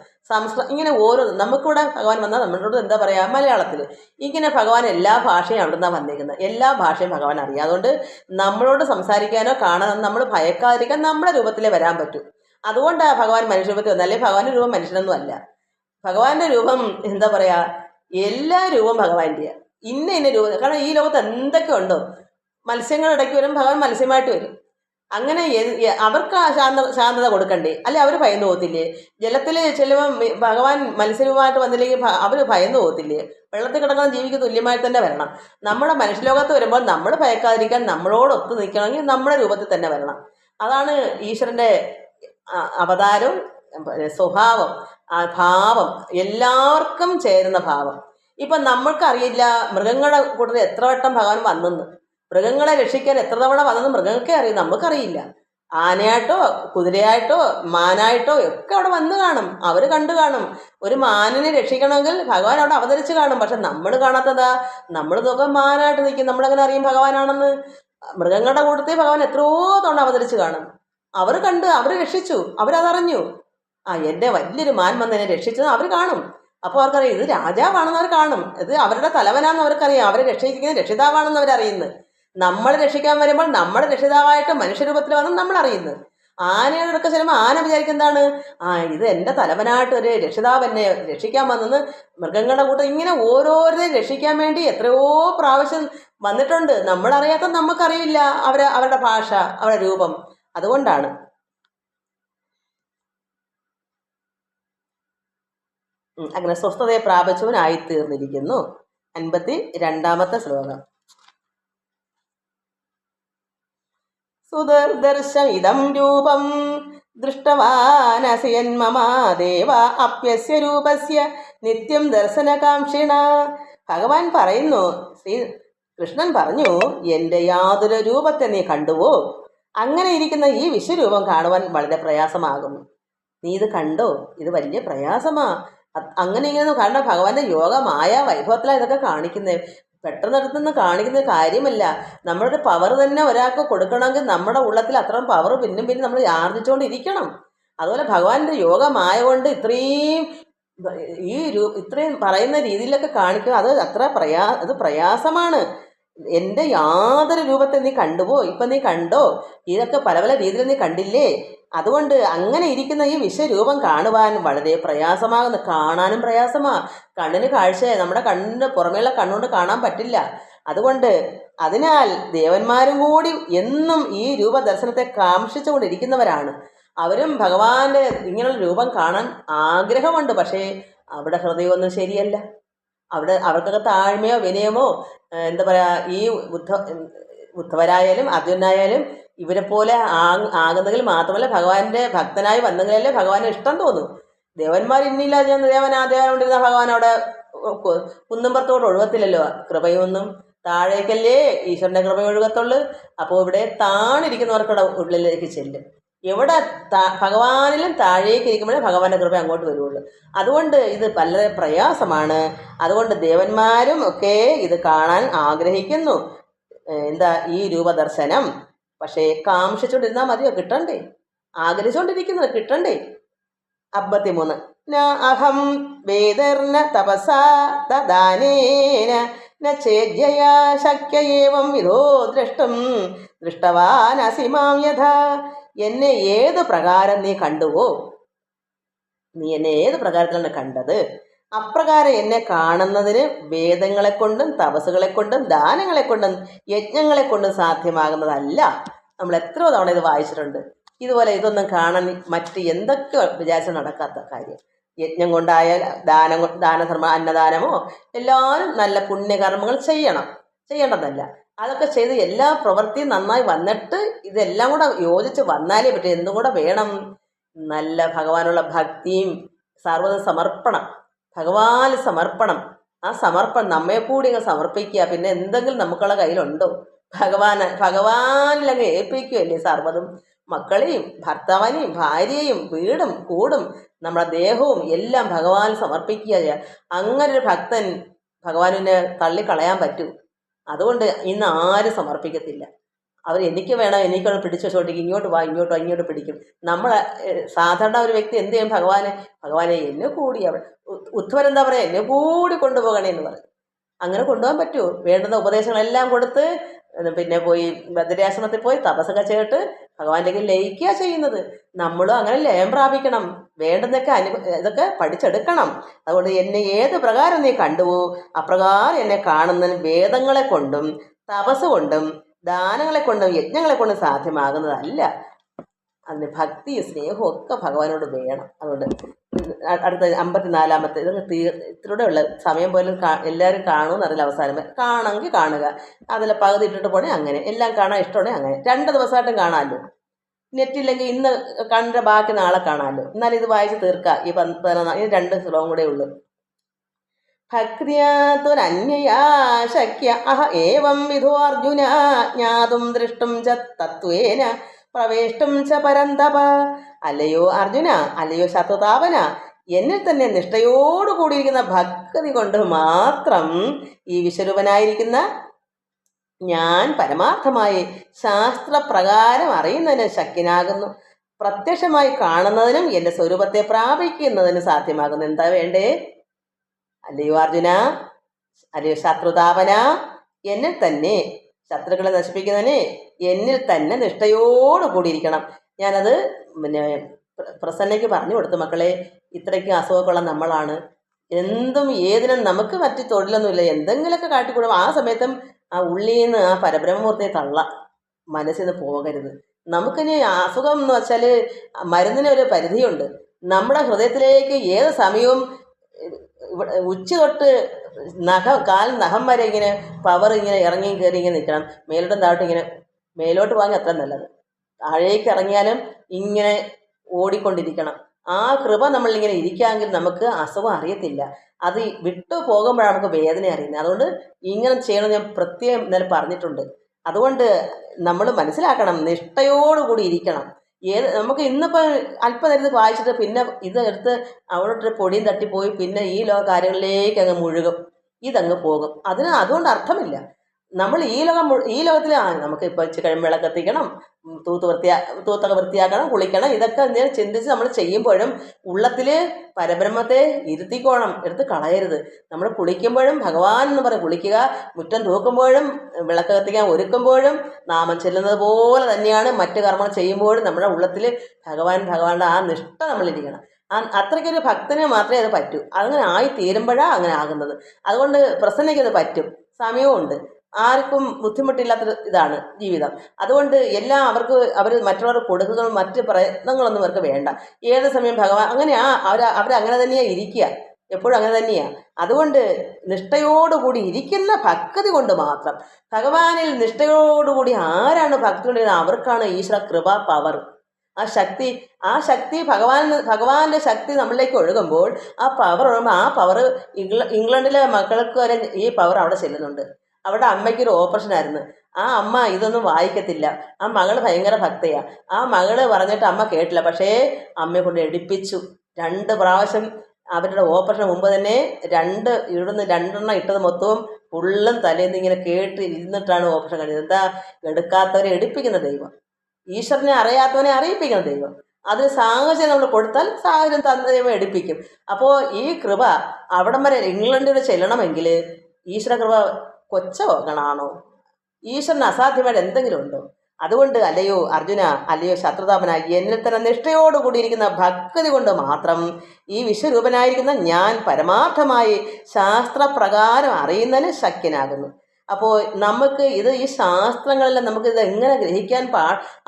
ഇങ്ങനെ ഓരോ നമുക്കിവിടെ ഭഗവാൻ വന്നാൽ നമ്മളോട് എന്താ പറയുക, മലയാളത്തിൽ. ഇങ്ങനെ ഭഗവാൻ എല്ലാ ഭാഷയും അവിടെ നിന്നാണ് വന്നിരിക്കുന്നത്, എല്ലാ ഭാഷയും ഭഗവാൻ അറിയാം. അതുകൊണ്ട് നമ്മളോട് സംസാരിക്കാനോ കാണാനോ നമ്മൾ ഭയക്കാതിരിക്കാൻ നമ്മുടെ രൂപത്തിലേ വരാൻ പറ്റൂ. അതുകൊണ്ടാണ് ഭഗവാൻ മനുഷ്യരൂപത്തിൽ വന്നത്. അല്ലെങ്കിൽ ഭഗവാന്റെ രൂപം മനുഷ്യനൊന്നും അല്ല. ഭഗവാന്റെ രൂപം എന്താ പറയുക, എല്ലാ രൂപം ഭഗവാന്റെയാണ്. ഇന്ന രൂപം. കാരണം ഈ ലോകത്ത് എന്തൊക്കെ ഉണ്ടോ, മത്സ്യങ്ങളുടെ ഇടയ്ക്ക് വരും ഭഗവാൻ മത്സ്യമായിട്ട് വരും. അങ്ങനെ അവർക്ക് ശാന്തത കൊടുക്കണ്ടേ? അല്ലെ അവർ ഭയന്നു പോകത്തില്ലേ? ജലത്തിൽ ചെല്ലുമ്പം ഭഗവാൻ മത്സ്യരൂപമായിട്ട് വന്നില്ലെങ്കിൽ അവർ ഭയന്നു പോകത്തില്ലേ? വെള്ളത്തിൽ കിടക്കുന്ന ജീവിക്ക് തുല്യമായി തന്നെ വരണം. നമ്മുടെ മനുഷ്യലോകത്ത് വരുമ്പോൾ നമ്മൾ ഭയക്കാതിരിക്കാൻ, നമ്മളോടൊത്ത് നിൽക്കണമെങ്കിൽ നമ്മുടെ രൂപത്തിൽ തന്നെ വരണം. അതാണ് ഈശ്വരൻ്റെ അവതാരവും സ്വഭാവം, ആ ഭാവം എല്ലാവർക്കും ചേരുന്ന ഭാവം. ഇപ്പം നമ്മൾക്കറിയില്ല മൃഗങ്ങളുടെ കൂട്ടത്തിൽ എത്ര വട്ടം ഭഗവാൻ വന്നെന്ന്, മൃഗങ്ങളെ രക്ഷിക്കാൻ എത്ര തവണ വന്നെന്ന് മൃഗങ്ങൾക്കേ അറിയും, നമുക്കറിയില്ല. ആനയായിട്ടോ കുതിരയായിട്ടോ മാനായിട്ടോ ഒക്കെ അവിടെ വന്ന് കാണും, അവർ കണ്ടു കാണും. ഒരു മാനിനെ രക്ഷിക്കണമെങ്കിൽ ഭഗവാൻ അവിടെ അവതരിച്ച് കാണും. പക്ഷെ നമ്മൾ കാണാത്തതാ, നമ്മൾ നോക്കാൻ മാനായിട്ട് നിൽക്കും. നമ്മളെങ്ങനെ അറിയും ഭഗവാനാണെന്ന്? മൃഗങ്ങളുടെ കൂട്ടത്തിൽ ഭഗവാൻ എത്രയോ തവണ അവതരിച്ച് കാണും. അവർ കണ്ട്, അവർ രക്ഷിച്ചു, അവരതറിഞ്ഞു. എൻ്റെ വലിയൊരു മാൻ വന്നതിനെ രക്ഷിച്ചത് അവർ കാണും. അപ്പോൾ അവർക്കറിയാം ഇത് രാജാവാണെന്ന് അവർ കാണും, ഇത് അവരുടെ തലവനാണെന്ന് അവർക്കറിയാം, അവരെ രക്ഷിക്കുന്ന രക്ഷിതാവാണെന്ന് അവരറിയുന്നത്. നമ്മളെ രക്ഷിക്കാൻ വരുമ്പോൾ നമ്മുടെ രക്ഷിതാവായിട്ട് മനുഷ്യരൂപത്തിൽ വന്ന് നമ്മൾ അറിയുന്നത്. ആനയുടെ അടുക്ക ചെല്ലുമ്പോൾ ആന വിചാരിക്കും എന്താണ്, ഇത് എൻ്റെ തലവനായിട്ട് ഒരു രക്ഷിതാവ് എന്നെ രക്ഷിക്കാൻ വന്നെന്ന്. മൃഗങ്ങളുടെ കൂട്ടം ഇങ്ങനെ ഓരോരുത്തരെയും രക്ഷിക്കാൻ വേണ്ടി എത്രയോ പ്രാവശ്യം വന്നിട്ടുണ്ട്. നമ്മളറിയാത്ത നമുക്കറിയില്ല അവരുടെ ഭാഷ, അവരുടെ രൂപം. അതുകൊണ്ടാണ് അങ്ങനെ സ്വസ്ഥതയെ പ്രാപിച്ചവനായിത്തീർന്നിരിക്കുന്നു. 52-ാമത്തെ ശ്ലോകം. സുദർദർശമിദം രൂപം ദൃഷ്ടവാനസി യന്മമ ദേവ അപ്യസ്യ രൂപസ്യ നിത്യം ദർശനകാംക്ഷിണ. ഭഗവാൻ പറയുന്നു, കൃഷ്ണൻ പറഞ്ഞു, എൻ്റെ യാതൊരു രൂപത്തെ നീ കണ്ടുവോ? അങ്ങനെ ഇരിക്കുന്ന ഈ വിശ്വരൂപം കാണുവാൻ വളരെ പ്രയാസമാകുന്നു. നീ ഇത് കണ്ടോ? ഇത് വലിയ പ്രയാസമാ. അങ്ങനെ ഇങ്ങനെ കാരണം ഭഗവാന്റെ യോഗമായ വൈഭവത്തിലാണ് ഇതൊക്കെ കാണിക്കുന്നത്. പെട്ടെന്നെടുത്തുനിന്ന് കാണിക്കുന്ന കാര്യമല്ല. നമ്മളൊരു പവർ തന്നെ ഒരാൾക്ക് കൊടുക്കണമെങ്കിൽ നമ്മുടെ ഉള്ളത്തിൽ അത്രയും പവർ പിന്നും പിന്നും നമ്മൾ ആർജിച്ചുകൊണ്ടിരിക്കണം. അതുപോലെ ഭഗവാന്റെ യോഗമായ കൊണ്ട് ഇത്രയും പറയുന്ന രീതിയിലൊക്കെ കാണിക്കുക, അത് പ്രയാസമാണ്. എൻ്റെ യാതൊരു രൂപത്തെ നീ കണ്ടുപോ? ഇപ്പം നീ കണ്ടോ? ഇതൊക്കെ പല പല രീതിയിൽ നീ കണ്ടില്ലേ? അതുകൊണ്ട് അങ്ങനെ ഇരിക്കുന്ന ഈ വിശ്വരൂപം കാണുവാൻ വളരെ പ്രയാസമാകുന്നു. കാണാനും പ്രയാസമാ. കണ്ണിന് കാഴ്ച നമ്മുടെ കണ്ണിന് പുറമേയുള്ള കണ്ണുകൊണ്ട് കാണാൻ പറ്റില്ല. അതിനാൽ ദേവന്മാരും കൂടി എന്നും ഈ രൂപദർശനത്തെ കാംക്ഷിച്ചുകൊണ്ടിരിക്കുന്നവരാണ്. അവരും ഭഗവാന്റെ ഇങ്ങനെയുള്ള രൂപം കാണാൻ ആഗ്രഹമുണ്ട്. പക്ഷേ അവിടെ ഹൃദയമൊന്നും ശരിയല്ല. അവർക്കൊക്കെ താഴ്മയോ വിനയമോ എന്താ പറയുക, ഈ ഉദ്ധവരായാലും അർജുനായാലും ഇവരെ പോലെ ആകുന്നെങ്കിൽ മാത്രമല്ല ഭഗവാന്റെ ഭക്തനായി വന്നെങ്കിലല്ലേ ഭഗവാന് ഇഷ്ടം തോന്നും. ദേവന്മാർ ഇന്നില്ല, ദേവനുകൊണ്ടിരുന്ന ഭഗവാൻ അവിടെ കുന്നുംപുറത്തോട് ഒഴുകത്തില്ലല്ലോ. കൃപയൊന്നും താഴേക്കല്ലേ ഈശ്വരൻ്റെ കൃപ ഒഴുകത്തുള്ളൂ. അപ്പോൾ ഇവിടെ താണിരിക്കുന്നവർക്കവിടെ ഉള്ളിലേക്ക് ചെല്ലും. എവിടെ ഭഗവാനിലും താഴേക്ക് ഇരിക്കുമ്പോഴേ ഭഗവാന്റെ കൃപ അങ്ങോട്ട് വരുള്ളൂ. അതുകൊണ്ട് ഇത് വളരെ പ്രയാസമാണ്. അതുകൊണ്ട് ദേവന്മാരും ഒക്കെ ഇത് കാണാൻ ആഗ്രഹിക്കുന്നു. ഈ രൂപദർശനം. പക്ഷേ കാംക്ഷിച്ചുകൊണ്ടിരുന്നാൽ മതിയോ? കിട്ടണ്ടേ? ആഗ്രഹിച്ചുകൊണ്ടിരിക്കുന്നത് കിട്ടണ്ടേ? 53. ന അഹം വേദർന തപസാ ദാനേന ന ചേദ്യയാ ശക്യ ഏവം വിധോ ദ്രഷ്ടും ദൃഷ്ടവാനസി മാം യഥാ. എന്നെ ഏത് പ്രകാരം നീ കണ്ടുവോ, നീ എന്നെ ഏത് പ്രകാരത്തിലാണ് കണ്ടത്, അപ്രകാരം എന്നെ കാണുന്നതിന് വേദങ്ങളെ കൊണ്ടും തപസ്സുകളെ കൊണ്ടും ദാനങ്ങളെ കൊണ്ടും യജ്ഞങ്ങളെ കൊണ്ടും സാധ്യമാകുന്നതല്ല. നമ്മൾ എത്രയോ തവണ ഇത് വായിച്ചിട്ടുണ്ട്. ഇതുപോലെ ഇതൊന്നും കാണാൻ മറ്റ് എന്തൊക്കെ വിചാരിച്ച് നടക്കാത്ത കാര്യം. യജ്ഞം കൊണ്ടായാൽ ദാനധർമ്മ അന്നദാനമോ എല്ലാവരും നല്ല പുണ്യകർമ്മങ്ങൾ ചെയ്യേണ്ടതല്ല. അതൊക്കെ ചെയ്ത് എല്ലാ പ്രവൃത്തിയും നന്നായി വന്നിട്ട് ഇതെല്ലാം കൂടെ യോജിച്ച് വന്നാലേ പറ്റും. എന്തും കൂടെ വേണം, നല്ല ഭഗവാനുള്ള ഭക്തിയും സർവ്വത സമർപ്പണം, ഭഗവാന് സമർപ്പണം. ആ സമർപ്പണം നമ്മെ കൂടി അങ്ങ് സമർപ്പിക്കുക. പിന്നെ എന്തെങ്കിലും നമുക്കുള്ള കയ്യിലുണ്ടോ? ഭഗവാനിലങ്ങ് ഏൽപ്പിക്കുകയല്ലേ സർവ്വതും. മക്കളെയും ഭർത്താവിനെയും ഭാര്യയെയും വീടും കൂടും നമ്മുടെ ദേഹവും എല്ലാം ഭഗവാൻ സമർപ്പിക്കുക. അങ്ങനൊരു ഭക്തൻ ഭഗവാനെ തള്ളിക്കളയാൻ പറ്റൂ? അതുകൊണ്ട് ഇന്ന് ആരും സമർപ്പിക്കത്തില്ല. അവർ എനിക്ക് വേണം, എനിക്കൊന്ന് പിടിച്ചു ചോട്ടിക്ക്, ഇങ്ങോട്ട് വാ, ഇങ്ങോട്ട് പിടിക്കും. നമ്മളെ സാധാരണ ഒരു വ്യക്തി എന്ത് ചെയ്യും? ഭഗവാനെ എന്നെ കൂടി അവിടെ ഉദ്ധവൻ എന്താ പറയുക, എന്നെ കൂടി കൊണ്ടുപോകണേ എന്ന് പറയും. അങ്ങനെ കൊണ്ടുപോകാൻ പറ്റുമോ? വേണ്ടുന്ന ഉപദേശങ്ങളെല്ലാം കൊടുത്ത് പിന്നെ പോയി ബദ്രിയാശ്രമത്തിൽ പോയി തപസ്സൊക്കെ ചെയ്തിട്ട് ഭഗവാന്റെ ലയിക്കുക ചെയ്യുന്നത്. നമ്മളും അങ്ങനെ ലയം പ്രാപിക്കണം. വേണ്ടുന്നൊക്കെ ഇതൊക്കെ പഠിച്ചെടുക്കണം. അതുകൊണ്ട് എന്നെ ഏത് പ്രകാരം നീ കണ്ടുവോ അപ്രകാരം എന്നെ കാണുന്നതിന് വേദങ്ങളെ കൊണ്ടും തപസ് കൊണ്ടും ദാനങ്ങളെ കൊണ്ടും യജ്ഞങ്ങളെ കൊണ്ടും സാധ്യമാകുന്നതല്ല. അതിന് ഭക്തിയും സ്നേഹവും ഒക്കെ ഭഗവാനോട് വേണം. അതുകൊണ്ട് അടുത്ത 54-ാമത്തെ ഇതൊക്കെ ഇത്രൂടെ ഉള്ള സമയം പോലും എല്ലാവരും കാണുമെന്നറിയില്ല. അവസാനം കാണുമെങ്കിൽ കാണുക, അതിൽ പകുതി ഇട്ടിട്ട് പോണേ അങ്ങനെ, എല്ലാം കാണാൻ ഇഷ്ടമാണെങ്കിൽ അങ്ങനെ 2 ദിവസമായിട്ടും കാണാമല്ലോ. നെറ്റില്ലെങ്കിൽ ഇന്ന് കണ്ട ബാക്കി നാളെ കാണാമല്ലോ. എന്നാലും ഇത് വായിച്ച് തീർക്കുക. ഈ 2 ശ്ലോകം കൂടെ ഉള്ളൂ. ഭക്തിയാതുരന്യയാ ശക്യ അഹ ഏവം വിധോ അർജുന ജ്ഞാതും ദൃഷ്ടും ച തത്വേന പ്രവേഷ്ടും ച പരന്തപ. അല്ലയോ അർജുന, അല്ലയോ ശത്രുതാപന, എന്നിൽ തന്നെ നിഷ്ഠയോടുകൂടിയിരിക്കുന്ന ഭക്തി കൊണ്ട് മാത്രം ഈ വിശ്വരൂപനായിരിക്കുന്ന ഞാൻ പരമാർത്ഥമായി ശാസ്ത്രപ്രകാരം അറിയുന്നതിന് ശക്യനാകുന്നു. പ്രത്യക്ഷമായി കാണുന്നതിനും എൻ്റെ സ്വരൂപത്തെ പ്രാപിക്കുന്നതിനും സാധ്യമാകുന്നു. എന്താ വേണ്ടേ? അല്ലയോ അർജുന, അല്ലയോ ശത്രുതാപന, എന്നിൽ തന്നെ ശത്രുക്കളെ നശിപ്പിക്കുന്നതിന് എന്നിൽ തന്നെ നിഷ്ഠയോടുകൂടിയിരിക്കണം. ഞാനത് പിന്നെ പ്രസന്നയ്ക്ക് പറഞ്ഞു കൊടുത്തു. മക്കളെ, ഇത്രയ്ക്ക് അസുഖമുള്ള നമ്മളാണ്, എന്തും ഏതിനും നമുക്ക് മറ്റു തൊഴിലൊന്നുമില്ല, എന്തെങ്കിലുമൊക്കെ കാട്ടിക്കൊടുക്കും. ആ സമയത്തും ആ ഉള്ളിൽ നിന്ന് ആ പരബ്രഹ്മമൂർത്തിയെ മനസ്സിൽ നിന്ന് പോകരുത്. നമുക്കിനി അസുഖം എന്ന് വെച്ചാൽ മരുന്നിനൊരു പരിധിയുണ്ട്. നമ്മുടെ ഹൃദയത്തിലേക്ക് ഏത് സമയവും ഉച്ച തൊട്ട് കാൽ നഖം വരെ ഇങ്ങനെ പവർ ഇങ്ങനെ ഇറങ്ങി കയറി ഇങ്ങനെ നിൽക്കണം. മേലോട്ടും താഴോട്ടും ഇങ്ങനെ, മേലോട്ട് പോകാൻ അത്ര നല്ലത്, താഴേക്ക് ഇറങ്ങിയാലും ഇങ്ങനെ ഓടിക്കൊണ്ടിരിക്കണം. ആ കൃപ നമ്മളിങ്ങനെ ഇരിക്കാമെങ്കിൽ നമുക്ക് അസുഖം അറിയത്തില്ല. അത് വിട്ടു പോകുമ്പോഴാണ് നമുക്ക് വേദന അറിയുന്നത്. അതുകൊണ്ട് ഇങ്ങനെ ചെയ്യണം ഞാൻ പ്രത്യേകം ഇന്നലെ പറഞ്ഞിട്ടുണ്ട്. അതുകൊണ്ട് നമ്മൾ മനസ്സിലാക്കണം, നിഷ്ഠയോടുകൂടി ഇരിക്കണം. നമുക്ക് ഇന്നിപ്പോൾ അല്പനേരത്ത് വായിച്ചിട്ട് പിന്നെ ഇതെടുത്ത് അവിടോട്ട് പൊടിയും തട്ടിപ്പോയി പിന്നെ ഈ കാര്യങ്ങളിലേക്ക് അങ്ങ് മുഴുകും, ഇതങ്ങ് പോകും. അതുകൊണ്ട് അർത്ഥമില്ല. നമ്മൾ ഈ ലോകത്തിൽ നമുക്ക് ഇപ്പോൾ കഴിയുമ്പോൾ കത്തിക്കണം, തൂത്തൊക്കെ വൃത്തിയാക്കണം, കുളിക്കണം, ഇതൊക്കെ എന്തെങ്കിലും ചിന്തിച്ച് നമ്മൾ ചെയ്യുമ്പോഴും ഉള്ളത്തിൽ പരബ്രഹ്മത്തെ എടുത്ത് കളയരുത്. നമ്മൾ കുളിക്കുമ്പോഴും ഭഗവാൻ എന്ന് പറഞ്ഞ് കുളിക്കുക, മുറ്റം തൂക്കുമ്പോഴും വിളക്ക് കത്തിക്കാൻ ഒരുക്കുമ്പോഴും നാമം ചെല്ലുന്നത് പോലെ തന്നെയാണ് മറ്റു കർമ്മങ്ങൾ ചെയ്യുമ്പോഴും നമ്മുടെ ഉള്ളത്തിൽ ഭഗവാന്റെ ആ നിഷ്ഠ നമ്മളിരിക്കണം. അത്രയ്ക്കൊരു ഭക്തന് മാത്രമേ അത് പറ്റൂ. അങ്ങനെ ആയി തീരുമ്പോഴാണ് അങ്ങനെ ആകുന്നത്. അതുകൊണ്ട് പ്രസന്നയ്ക്കത് പറ്റും, സമയവും ഉണ്ട്, ആർക്കും ബുദ്ധിമുട്ടില്ലാത്തൊരു ഇതാണ് ജീവിതം. അതുകൊണ്ട് എല്ലാം അവർ മറ്റുള്ളവർക്ക് കൊടുക്കുന്നതും മറ്റ് പ്രയത്നങ്ങളൊന്നും അവർക്ക് വേണ്ട. ഏത് സമയം ഭഗവാൻ അങ്ങനെയാ, അവരങ്ങനെ തന്നെയാണ് ഇരിക്കുക, എപ്പോഴും അങ്ങനെ തന്നെയാണ്. അതുകൊണ്ട് നിഷ്ഠയോടുകൂടി ഇരിക്കുന്ന ഭക്തി കൊണ്ട് മാത്രം, ഭഗവാനിൽ നിഷ്ഠയോടുകൂടി ആരാണ് ഭക്തി കൊണ്ടിരുന്നത് അവർക്കാണ് ഈശ്വര കൃപ പവർ. ആ ശക്തി ഭഗവാന്റെ ശക്തി നമ്മളിലേക്ക് ഒഴുകുമ്പോൾ ആ പവർ ഒഴുകുമ്പോൾ ആ പവർ ഇംഗ്ലണ്ടിലെ മക്കൾക്ക് വരെ ഈ പവർ അവിടെ ചെല്ലുന്നുണ്ട്. അവിടെ അമ്മയ്ക്കൊരു ഓപ്പറേഷൻ ആയിരുന്നു. ആ അമ്മ ഇതൊന്നും വായിക്കത്തില്ല. ആ മകള് ഭയങ്കര ഭക്തയാണ്. ആ മകള് പറഞ്ഞിട്ട് അമ്മ കേട്ടില്ല. പക്ഷേ അമ്മയെ കൊണ്ട് എടുപ്പിച്ചു. 2 പ്രാവശ്യം അവരുടെ ഓപ്പറേഷൻ മുമ്പ് തന്നെ 2 ഇട്ടത് മൊത്തവും ഫുള്ളും തലേന്ന് ഇങ്ങനെ കേട്ട് ഇരുന്നിട്ടാണ് ഓപ്പറേഷൻ കഴിഞ്ഞത്. എന്താ? എടുക്കാത്തവരെ എടുപ്പിക്കുന്ന ദൈവം, ഈശ്വരനെ അറിയാത്തവനെ അറിയിപ്പിക്കുന്ന ദൈവം. അതിന് സാഹചര്യം നമ്മൾ കൊടുത്താൽ സാഹചര്യം ദൈവം എടുപ്പിക്കും. അപ്പോൾ ഈ കൃപ അവിടം വരെ ഇംഗ്ലണ്ടിൽ ചെല്ലണമെങ്കിൽ ഈശ്വര കൃപ കൊച്ചോ ഗണാണോ? ഈശ്വരന് അസാധ്യമായിട്ട് എന്തെങ്കിലും ഉണ്ടോ? അതുകൊണ്ട് അല്ലയോ അർജുന, അല്ലയോ ശത്രുതാപന, എന്നിൽ തന്നെ നിഷ്ഠയോടുകൂടിയിരിക്കുന്ന ഭക്തി കൊണ്ട് മാത്രം ഈ വിശ്വരൂപനായിരിക്കുന്ന ഞാൻ പരമാർത്ഥമായി ശാസ്ത്രപ്രകാരം അറിയുന്നതിന് ശക്യനാകുന്നു. അപ്പോൾ നമുക്ക് ഈ ശാസ്ത്രങ്ങളെല്ലാം നമുക്ക് ഇത് എങ്ങനെ ഗ്രഹിക്കാൻ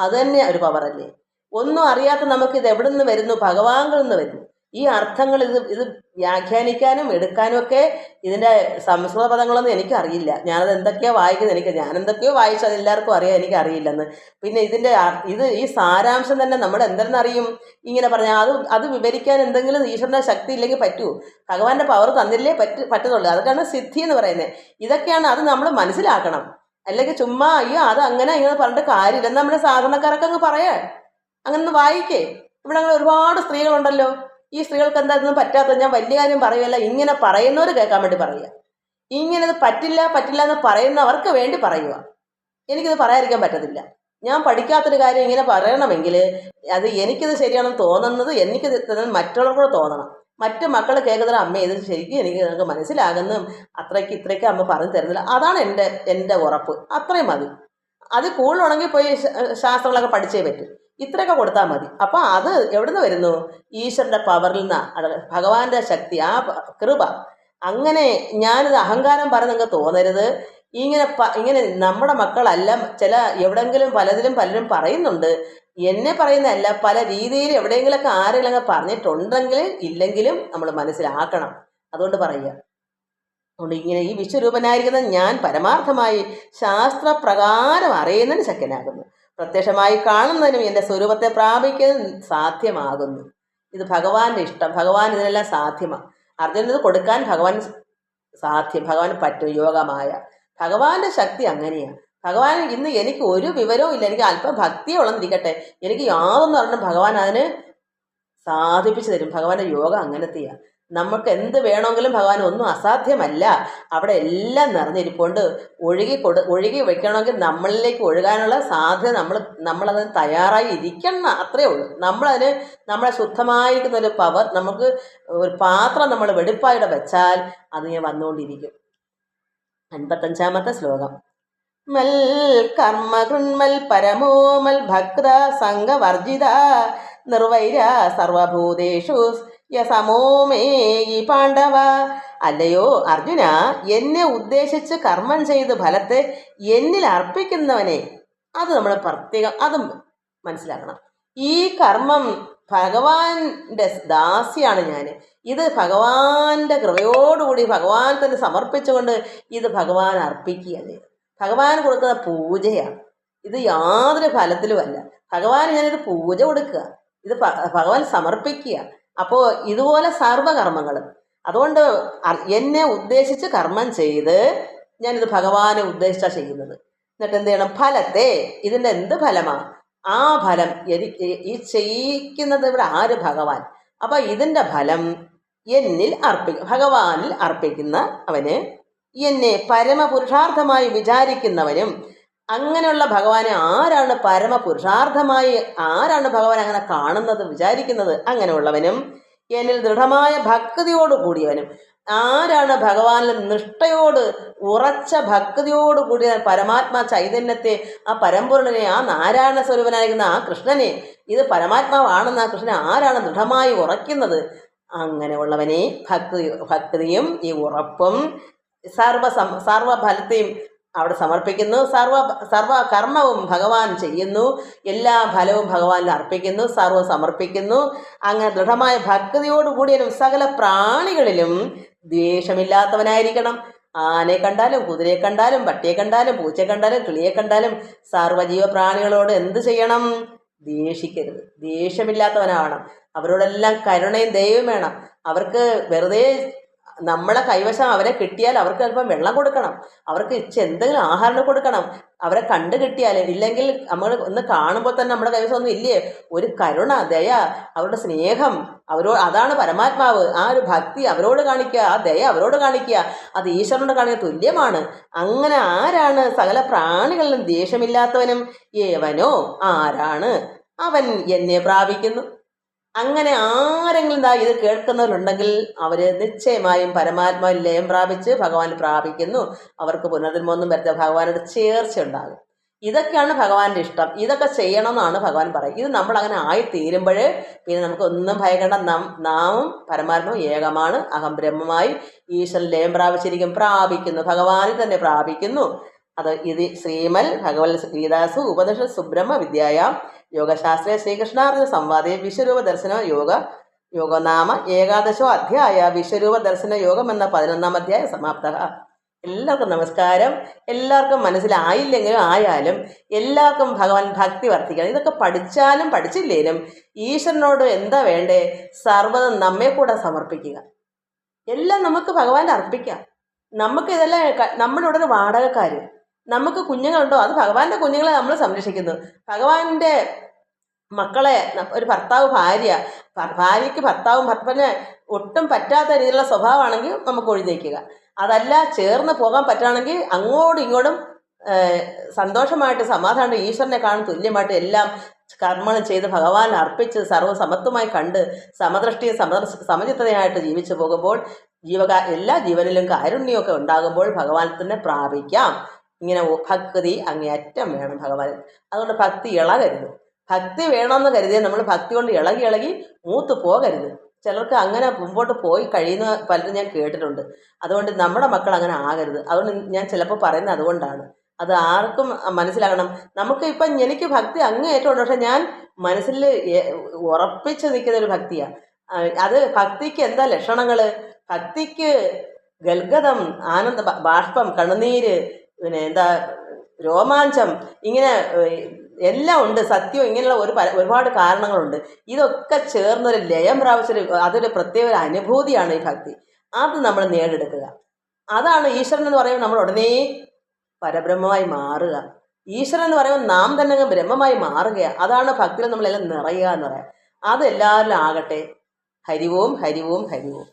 അത് തന്നെ ഒരു പവറല്ലേ. ഒന്നും അറിയാത്ത നമുക്ക് ഇത് എവിടെ നിന്ന് വരുന്നു? ഭഗവാനിൽ നിന്ന് വരുന്നു. ഈ അർത്ഥങ്ങൾ ഇത് വ്യാഖ്യാനിക്കാനും എടുക്കാനും ഒക്കെ ഇതിൻ്റെ സംസ്കൃത പദങ്ങളൊന്നും എനിക്കറിയില്ല. ഞാനത് എന്തൊക്കെയാണ് വായിക്കുന്നത്, ഞാൻ എന്തൊക്കെയോ വായിച്ചത് എല്ലാവർക്കും അറിയാം, എനിക്കറിയില്ലെന്ന്. പിന്നെ ഈ സാരാംശം തന്നെ നമ്മൾ എന്തെന്നറിയും? ഇങ്ങനെ പറഞ്ഞാൽ അത് വിവരിക്കാൻ എന്തെങ്കിലും ഈശ്വരൻ്റെ ശക്തി ഇല്ലെങ്കിൽ പറ്റുമോ? ഭഗവാന്റെ പവർ തന്നില്ലേ പറ്റുന്നുള്ളൂ. അതൊക്കെയാണ് സിദ്ധി എന്ന് പറയുന്നത്. ഇതൊക്കെയാണ്, അത് നമ്മൾ മനസ്സിലാക്കണം. അല്ലെങ്കിൽ ചുമ്മാ അയ്യോ അത് അങ്ങനെ ഇങ്ങനെ പറഞ്ഞിട്ട് കാര്യമില്ല. നമ്മുടെ സാധാരണക്കാരൊക്കെ അങ്ങ് പറയാ, അങ്ങനെ വായിക്കേ. ഇവിടെ അങ്ങനെ ഒരുപാട് സ്ത്രീകളുണ്ടല്ലോ. ഈ സ്ത്രീകൾക്ക് എന്താ ഇതൊന്നും പറ്റാത്തത്? ഞാൻ വലിയ കാര്യം പറയുമല്ല, ഇങ്ങനെ പറയുന്നവർ കേൾക്കാൻ വേണ്ടി പറയുക. ഇങ്ങനെ ഇത് പറ്റില്ല എന്ന് പറയുന്നവർക്ക് വേണ്ടി പറയുക. എനിക്കിത് പറയാതിരിക്കാൻ പറ്റത്തില്ല. ഞാൻ പഠിക്കാത്തൊരു കാര്യം ഇങ്ങനെ പറയണമെങ്കിൽ അത് എനിക്കിത് ശരിയാണെന്ന് തോന്നുന്നത് എനിക്കിത് മറ്റുള്ളവർക്കൂടെ തോന്നണം. മറ്റു മക്കൾ കേൾക്കുന്ന അമ്മ ഇത് ശരിക്കും നിങ്ങൾക്ക് മനസ്സിലാകുന്നു, ഇത്രയ്ക്ക് അമ്മ പറഞ്ഞു തരുന്നില്ല. അതാണ് എൻ്റെ ഉറപ്പ്. അത്രയും മതി. അത് കൂടുതലുണ്ടെങ്കിൽ പോയി ശാസ്ത്രങ്ങളൊക്കെ പഠിച്ചേ പറ്റും. ഇത്രയൊക്കെ കൊടുത്താൽ മതി. അപ്പോൾ അത് എവിടുന്ന് വരുന്നു? ഈശ്വരൻ്റെ പവറിൽ നിന്നാണ്, ഭഗവാന്റെ ശക്തി, ആ കൃപ. അങ്ങനെ ഞാനിത് അഹങ്കാരം പറഞ്ഞ് നിങ്ങൾക്ക് തോന്നരുത്. ഇങ്ങനെ നമ്മുടെ മക്കളല്ല, എവിടെങ്കിലും പലരും പറയുന്നുണ്ട്. എന്നെ പറയുന്നതല്ല, പല രീതിയിൽ എവിടെയെങ്കിലൊക്കെ ആരെങ്കിലും പറഞ്ഞിട്ടുണ്ടെങ്കിൽ ഇല്ലെങ്കിലും നമ്മൾ മനസ്സിലാക്കണം. അതുകൊണ്ട് പറയുക. അതുകൊണ്ട് ഇങ്ങനെ ഈ വിശ്വരൂപനായിരിക്കുന്ന ഞാൻ പരമാർത്ഥമായി ശാസ്ത്രപ്രകാരം അറിയുന്നതിന് ശക്തനാകുന്നു. പ്രത്യക്ഷമായി കാണുന്നതിനും എൻ്റെ സ്വരൂപത്തെ പ്രാപിക്കാൻ സാധ്യമാകുന്നു. ഇത് ഭഗവാന്റെ ഇഷ്ടം. ഭഗവാൻ ഇതിനെല്ലാം സാധ്യമാണ്. അർജുനത് കൊടുക്കാൻ ഭഗവാന് പറ്റും. യോഗമായ ഭഗവാന്റെ ശക്തി അങ്ങനെയാണ്. ഭഗവാൻ ഇന്ന് എനിക്ക് ഒരു വിവരവും ഇല്ല, എനിക്ക് അല്പം ഭക്തിയെ ഉള്ളന്നിരിക്കട്ടെ, എനിക്ക് യാതൊന്നും പറഞ്ഞും ഭഗവാൻ അതിന് സാധിപ്പിച്ചു തരും. ഭഗവാന്റെ യോഗം അങ്ങനത്തെയാണ്. നമുക്ക് എന്ത് വേണമെങ്കിലും ഭഗവാൻ ഒന്നും അസാധ്യമല്ല. അവിടെ എല്ലാം നിറഞ്ഞിരിപ്പുണ്ട്. ഒഴുകി വെക്കണമെങ്കിൽ നമ്മളിലേക്ക് ഒഴുകാനുള്ള സാധ്യത നമ്മളത് തയ്യാറായി ഇരിക്കണം. അത്രയേ ഉള്ളൂ. നമ്മളെ ശുദ്ധമായിരിക്കുന്ന ഒരു പവർ, നമുക്ക് ഒരു പാത്രം നമ്മൾ വെടിപ്പായിട്ട് വെച്ചാൽ അത് ഞാൻ വന്നുകൊണ്ടിരിക്കും. 55-ാമത്തെ ശ്ലോകം. മൽ കർമ്മകൃന്മൽ പരമോമൽ ഭക്ത സംഘവർജിത നിർവൈര സർവഭൂതേഷു യമോമേയി പാണ്ഡവ. അല്ലയോ അർജുന, എന്നെ ഉദ്ദേശിച്ച് കർമ്മം ചെയ്ത് ഫലത്തെ എന്നിൽ അർപ്പിക്കുന്നവനെ, അത് നമ്മൾ പ്രത്യേകം അതും മനസ്സിലാക്കണം. ഈ കർമ്മം ഭഗവാന്റെ ദാസിയാണ് ഞാൻ. ഇത് ഭഗവാന്റെ കൃപയോടുകൂടി ഭഗവാൻ തന്നെ സമർപ്പിച്ചുകൊണ്ട് ഇത് ഭഗവാൻ അർപ്പിക്കുകയാണ്. ഭഗവാൻ കൊടുക്കുന്ന പൂജയാണ്. ഇത് യാതൊരു ഫലത്തിലുമല്ല. ഭഗവാൻ ഞാനിത് പൂജ കൊടുക്കുക, ഇത് ഭഗവാൻ സമർപ്പിക്കുക. അപ്പോൾ ഇതുപോലെ സർവകർമ്മങ്ങളും, അതുകൊണ്ട് എന്നെ ഉദ്ദേശിച്ച് കർമ്മം ചെയ്ത് ഞാനിത് ഭഗവാനെ ഉദ്ദേശിച്ചാണ് ചെയ്യുന്നത്. എന്നിട്ട് എന്ത് ചെയ്യണം? ഫലത്തെ, ഇതിൻ്റെ എന്ത് ഫലമാണ്? ആ ഫലം ഈ ചെയ്യിക്കുന്നത് ഇവിടെ ആര്? ഭഗവാൻ. അപ്പോൾ ഇതിൻ്റെ ഫലം എന്നിൽ ഭഗവാനിൽ അർപ്പിക്കുന്ന അവന്, എന്നെ പരമപുരുഷാർത്ഥമായി വിചാരിക്കുന്നവനും. അങ്ങനെയുള്ള ഭഗവാനെ ആരാണ് പരമപുരുഷാർത്ഥമായി, ആരാണ് ഭഗവാൻ അങ്ങനെ കാണുന്നത്, വിചാരിക്കുന്നത്? അങ്ങനെയുള്ളവനും എന്നിൽ ദൃഢമായ ഭക്തിയോട് കൂടിയവനും. ആരാണ് ഭഗവാനിൽ നിഷ്ഠയോട് ഉറച്ച ഭക്തിയോട് കൂടിയ പരമാത്മാ ചൈതന്യത്തെ, ആ പരമ്പൊരുളിനെ, ആ നാരായണ സ്വരൂപനായിരിക്കുന്ന ആ കൃഷ്ണനെ, ഇത് പരമാത്മാവാണെന്ന് ആ കൃഷ്ണനെ ആരാണ് ദൃഢമായി ഉറയ്ക്കുന്നത്? അങ്ങനെയുള്ളവനെ ഭക്തിയും ഈ ഉറപ്പും സർവഫലത്തെയും അവിടെ സമർപ്പിക്കുന്നു. സർവകർമ്മവും ഭഗവാൻ ചെയ്യുന്നു. എല്ലാ ഫലവും ഭഗവാനിൽ അർപ്പിക്കുന്നു, സർവ്വം സമർപ്പിക്കുന്നു. അങ്ങനെ ദൃഢമായ ഭക്തിയോടുകൂടിയനും സകല പ്രാണികളിലും ദ്വേഷമില്ലാത്തവനായിരിക്കണം. ആനയെ കണ്ടാലും കുതിരയെ കണ്ടാലും പട്ടിയെ കണ്ടാലും പൂച്ചയെ കണ്ടാലും കിളിയെ കണ്ടാലും സർവ്വജീവ പ്രാണികളോട് എന്ത് ചെയ്യണം? ദേഷിക്കരുത്. ദേഷ്യമില്ലാത്തവനാവണം. അവരോടെല്ലാം കരുണയും ദയവും വേണം. അവർക്ക് വെറുതെ നമ്മളെ കൈവശം അവരെ കിട്ടിയാൽ അവർക്ക് അല്പം വെള്ളം കൊടുക്കണം, അവർക്ക് എന്തെങ്കിലും ആഹാരം കൊടുക്കണം. അവരെ കണ്ടു കിട്ടിയാൽ, ഇല്ലെങ്കിൽ നമ്മൾ ഒന്ന് കാണുമ്പോൾ തന്നെ നമ്മുടെ കൈവശം ഒന്നും ഇല്ലേ, ഒരു കരുണ, ദയ, അവരുടെ സ്നേഹം, അതാണ് പരമാത്മാവ്. ആ ഒരു ഭക്തി അവരോട് കാണിക്കുക, ആ ദയ അവരോട് കാണിക്കുക, അത് ഈശ്വരനോട് കാണിക്കുക തുല്യമാണ്. അങ്ങനെ ആരാണ് സകല പ്രാണികളിലും ദേഷ്യമില്ലാത്തവനും? ഏവനോ, ആരാണ് അവൻ എന്നെ പ്രാപിക്കുന്നു. അങ്ങനെ ആരെങ്കിലും ഇത് കേൾക്കുന്നവരുണ്ടെങ്കിൽ അവർ നിശ്ചയമായും പരമാത്മാവിൽ ലയം പ്രാപിച്ച് ഭഗവാൻ പ്രാപിക്കുന്നു. അവർക്ക് പുനർജന്മമൊന്നും വരത്തെ ഭഗവാനോട് ചേർച്ച ഉണ്ടാകും. ഇതൊക്കെയാണ് ഭഗവാന്റെ ഇഷ്ടം, ഇതൊക്കെ ചെയ്യണമെന്നാണ് ഭഗവാൻ പറയുക. ഇത് നമ്മൾ അങ്ങനെ ആയിത്തീരുമ്പോൾ പിന്നെ നമുക്ക് ഒന്നും ഭയക്കേണ്ട. നാമും പരമാത്മാവും ഏകമാണ്, അഹം ബ്രഹ്മമായി ഈശ്വരൻ ലയം പ്രാപിക്കുന്നു, ഭഗവാനിൽ തന്നെ പ്രാപിക്കുന്നു. അത് ഇത് ശ്രീമൽ ഭഗവത് ഗീതാസു ഉപനിഷത് സുബ്രഹ്മ വിദ്യായാം യോഗശാസ്ത്രേ ശ്രീകൃഷ്ണാർജുന സംവാദേ വിശ്വരൂപ ദർശന യോഗനാമ ഏകാദശോ അധ്യായ വിശ്വരൂപ ദർശന യോഗം എന്ന 11-ാം അധ്യായം സമാപ്ത. എല്ലാവർക്കും നമസ്കാരം. എല്ലാവർക്കും മനസ്സിലായില്ലെങ്കിലും ആയാലും എല്ലാവർക്കും ഭഗവാൻ ഭക്തി വർദ്ധിക്കണം. ഇതൊക്കെ പഠിച്ചാലും പഠിച്ചില്ലേലും ഈശ്വരനോട് എന്താ വേണ്ടേ? സർവ്വതും നമ്മെ കൂടെ സമർപ്പിക്കുക. എല്ലാം നമുക്ക് ഭഗവാന്റെ അർപ്പിക്കാം. നമുക്ക് ഇതെല്ലാം നമ്മുടെ ഇവിടെ ഒരു വാടകക്കാർ, നമുക്ക് കുഞ്ഞുങ്ങളുണ്ടോ, അത് ഭഗവാന്റെ കുഞ്ഞുങ്ങളെ നമ്മൾ സംരക്ഷിക്കുന്നു. ഭഗവാന്റെ മക്കളെ ഒരു ഭർത്താവ് ഭാര്യയ്ക്ക് ഭർത്താവും ഭർത്താവിന് ഒട്ടും പറ്റാത്ത രീതിയിലുള്ള സ്വഭാവമാണെങ്കിൽ നമുക്ക് ഒഴിഞ്ഞേക്കുക. അതല്ല ചേർന്ന് പോകാൻ പറ്റുകയാണെങ്കിൽ അങ്ങോട്ടും ഇങ്ങോട്ടും സന്തോഷമായിട്ട് സമാധാനം ഈശ്വരനെ കാണും തുല്യമായിട്ട് എല്ലാം കർമ്മങ്ങൾ ചെയ്ത് ഭഗവാൻ അർപ്പിച്ച് സർവ്വസമത്വമായി കണ്ട് സമദൃഷ്ടിയും സമചിത്തതയായിട്ട് ജീവിച്ചു പോകുമ്പോൾ എല്ലാ ജീവനിലും കാരുണ്യമൊക്കെ ഉണ്ടാകുമ്പോൾ ഭഗവാൻ തന്നെ പ്രാപിക്കാം. ഇങ്ങനെ ഭക്തി അങ്ങേയറ്റം വേണം ഭഗവാൻ. അതുകൊണ്ട് ഭക്തി ഇളകരുത്. ഭക്തി വേണമെന്ന് കരുതിയാൽ നമ്മൾ ഭക്തി കൊണ്ട് ഇളകി മൂത്ത് പോകരുത്. ചിലർക്ക് അങ്ങനെ മുമ്പോട്ട് പോയി കഴിയുന്ന പലരും ഞാൻ കേട്ടിട്ടുണ്ട്. അതുകൊണ്ട് നമ്മുടെ മക്കൾ അങ്ങനെ ആകരുത്. അതുകൊണ്ട് ഞാൻ ചിലപ്പോൾ പറയുന്നത് അതുകൊണ്ടാണ്. അത് ആർക്കും മനസ്സിലാകണം. നമുക്ക് ഇപ്പം എനിക്ക് ഭക്തി അങ്ങേയറ്റം ഉണ്ട്, പക്ഷെ ഞാൻ മനസ്സിൽ ഉറപ്പിച്ച് നിൽക്കുന്ന ഒരു ഭക്തിയാണ്. അത് ഭക്തിക്ക് എന്താ ലക്ഷണങ്ങൾ? ഭക്തിക്ക് ഗൽഗതം, ആനന്ദ ബാഷ്പം, കണ്ണുനീര്, പിന്നെ എന്താ രോമാഞ്ചം, ഇങ്ങനെ എല്ലാം ഉണ്ട്. സത്യം, ഇങ്ങനെയുള്ള ഒരുപാട് കാരണങ്ങളുണ്ട്. ഇതൊക്കെ ചേർന്നൊരു ലയം പ്രാപിച്ചൊരു അതൊരു പ്രത്യേക ഒരു അനുഭൂതിയാണ് ഈ ഭക്തി. അത് നമ്മൾ നേടിയെടുക്കുക. അതാണ് ഈശ്വരൻ എന്ന് പറയുമ്പോൾ നമ്മൾ ഉടനെ പരബ്രഹ്മമായി മാറുക. ഈശ്വരൻ എന്ന് പറയുമ്പോൾ നാം തന്നെ ബ്രഹ്മമായി മാറുകയാണ്. അതാണ് ഭക്തിയിൽ നമ്മളെല്ലാം നിറയുക എന്ന് പറയാം. അതെല്ലാവരിലും ആകട്ടെ. ഹരിവും ഹരിവും ഹരിവും.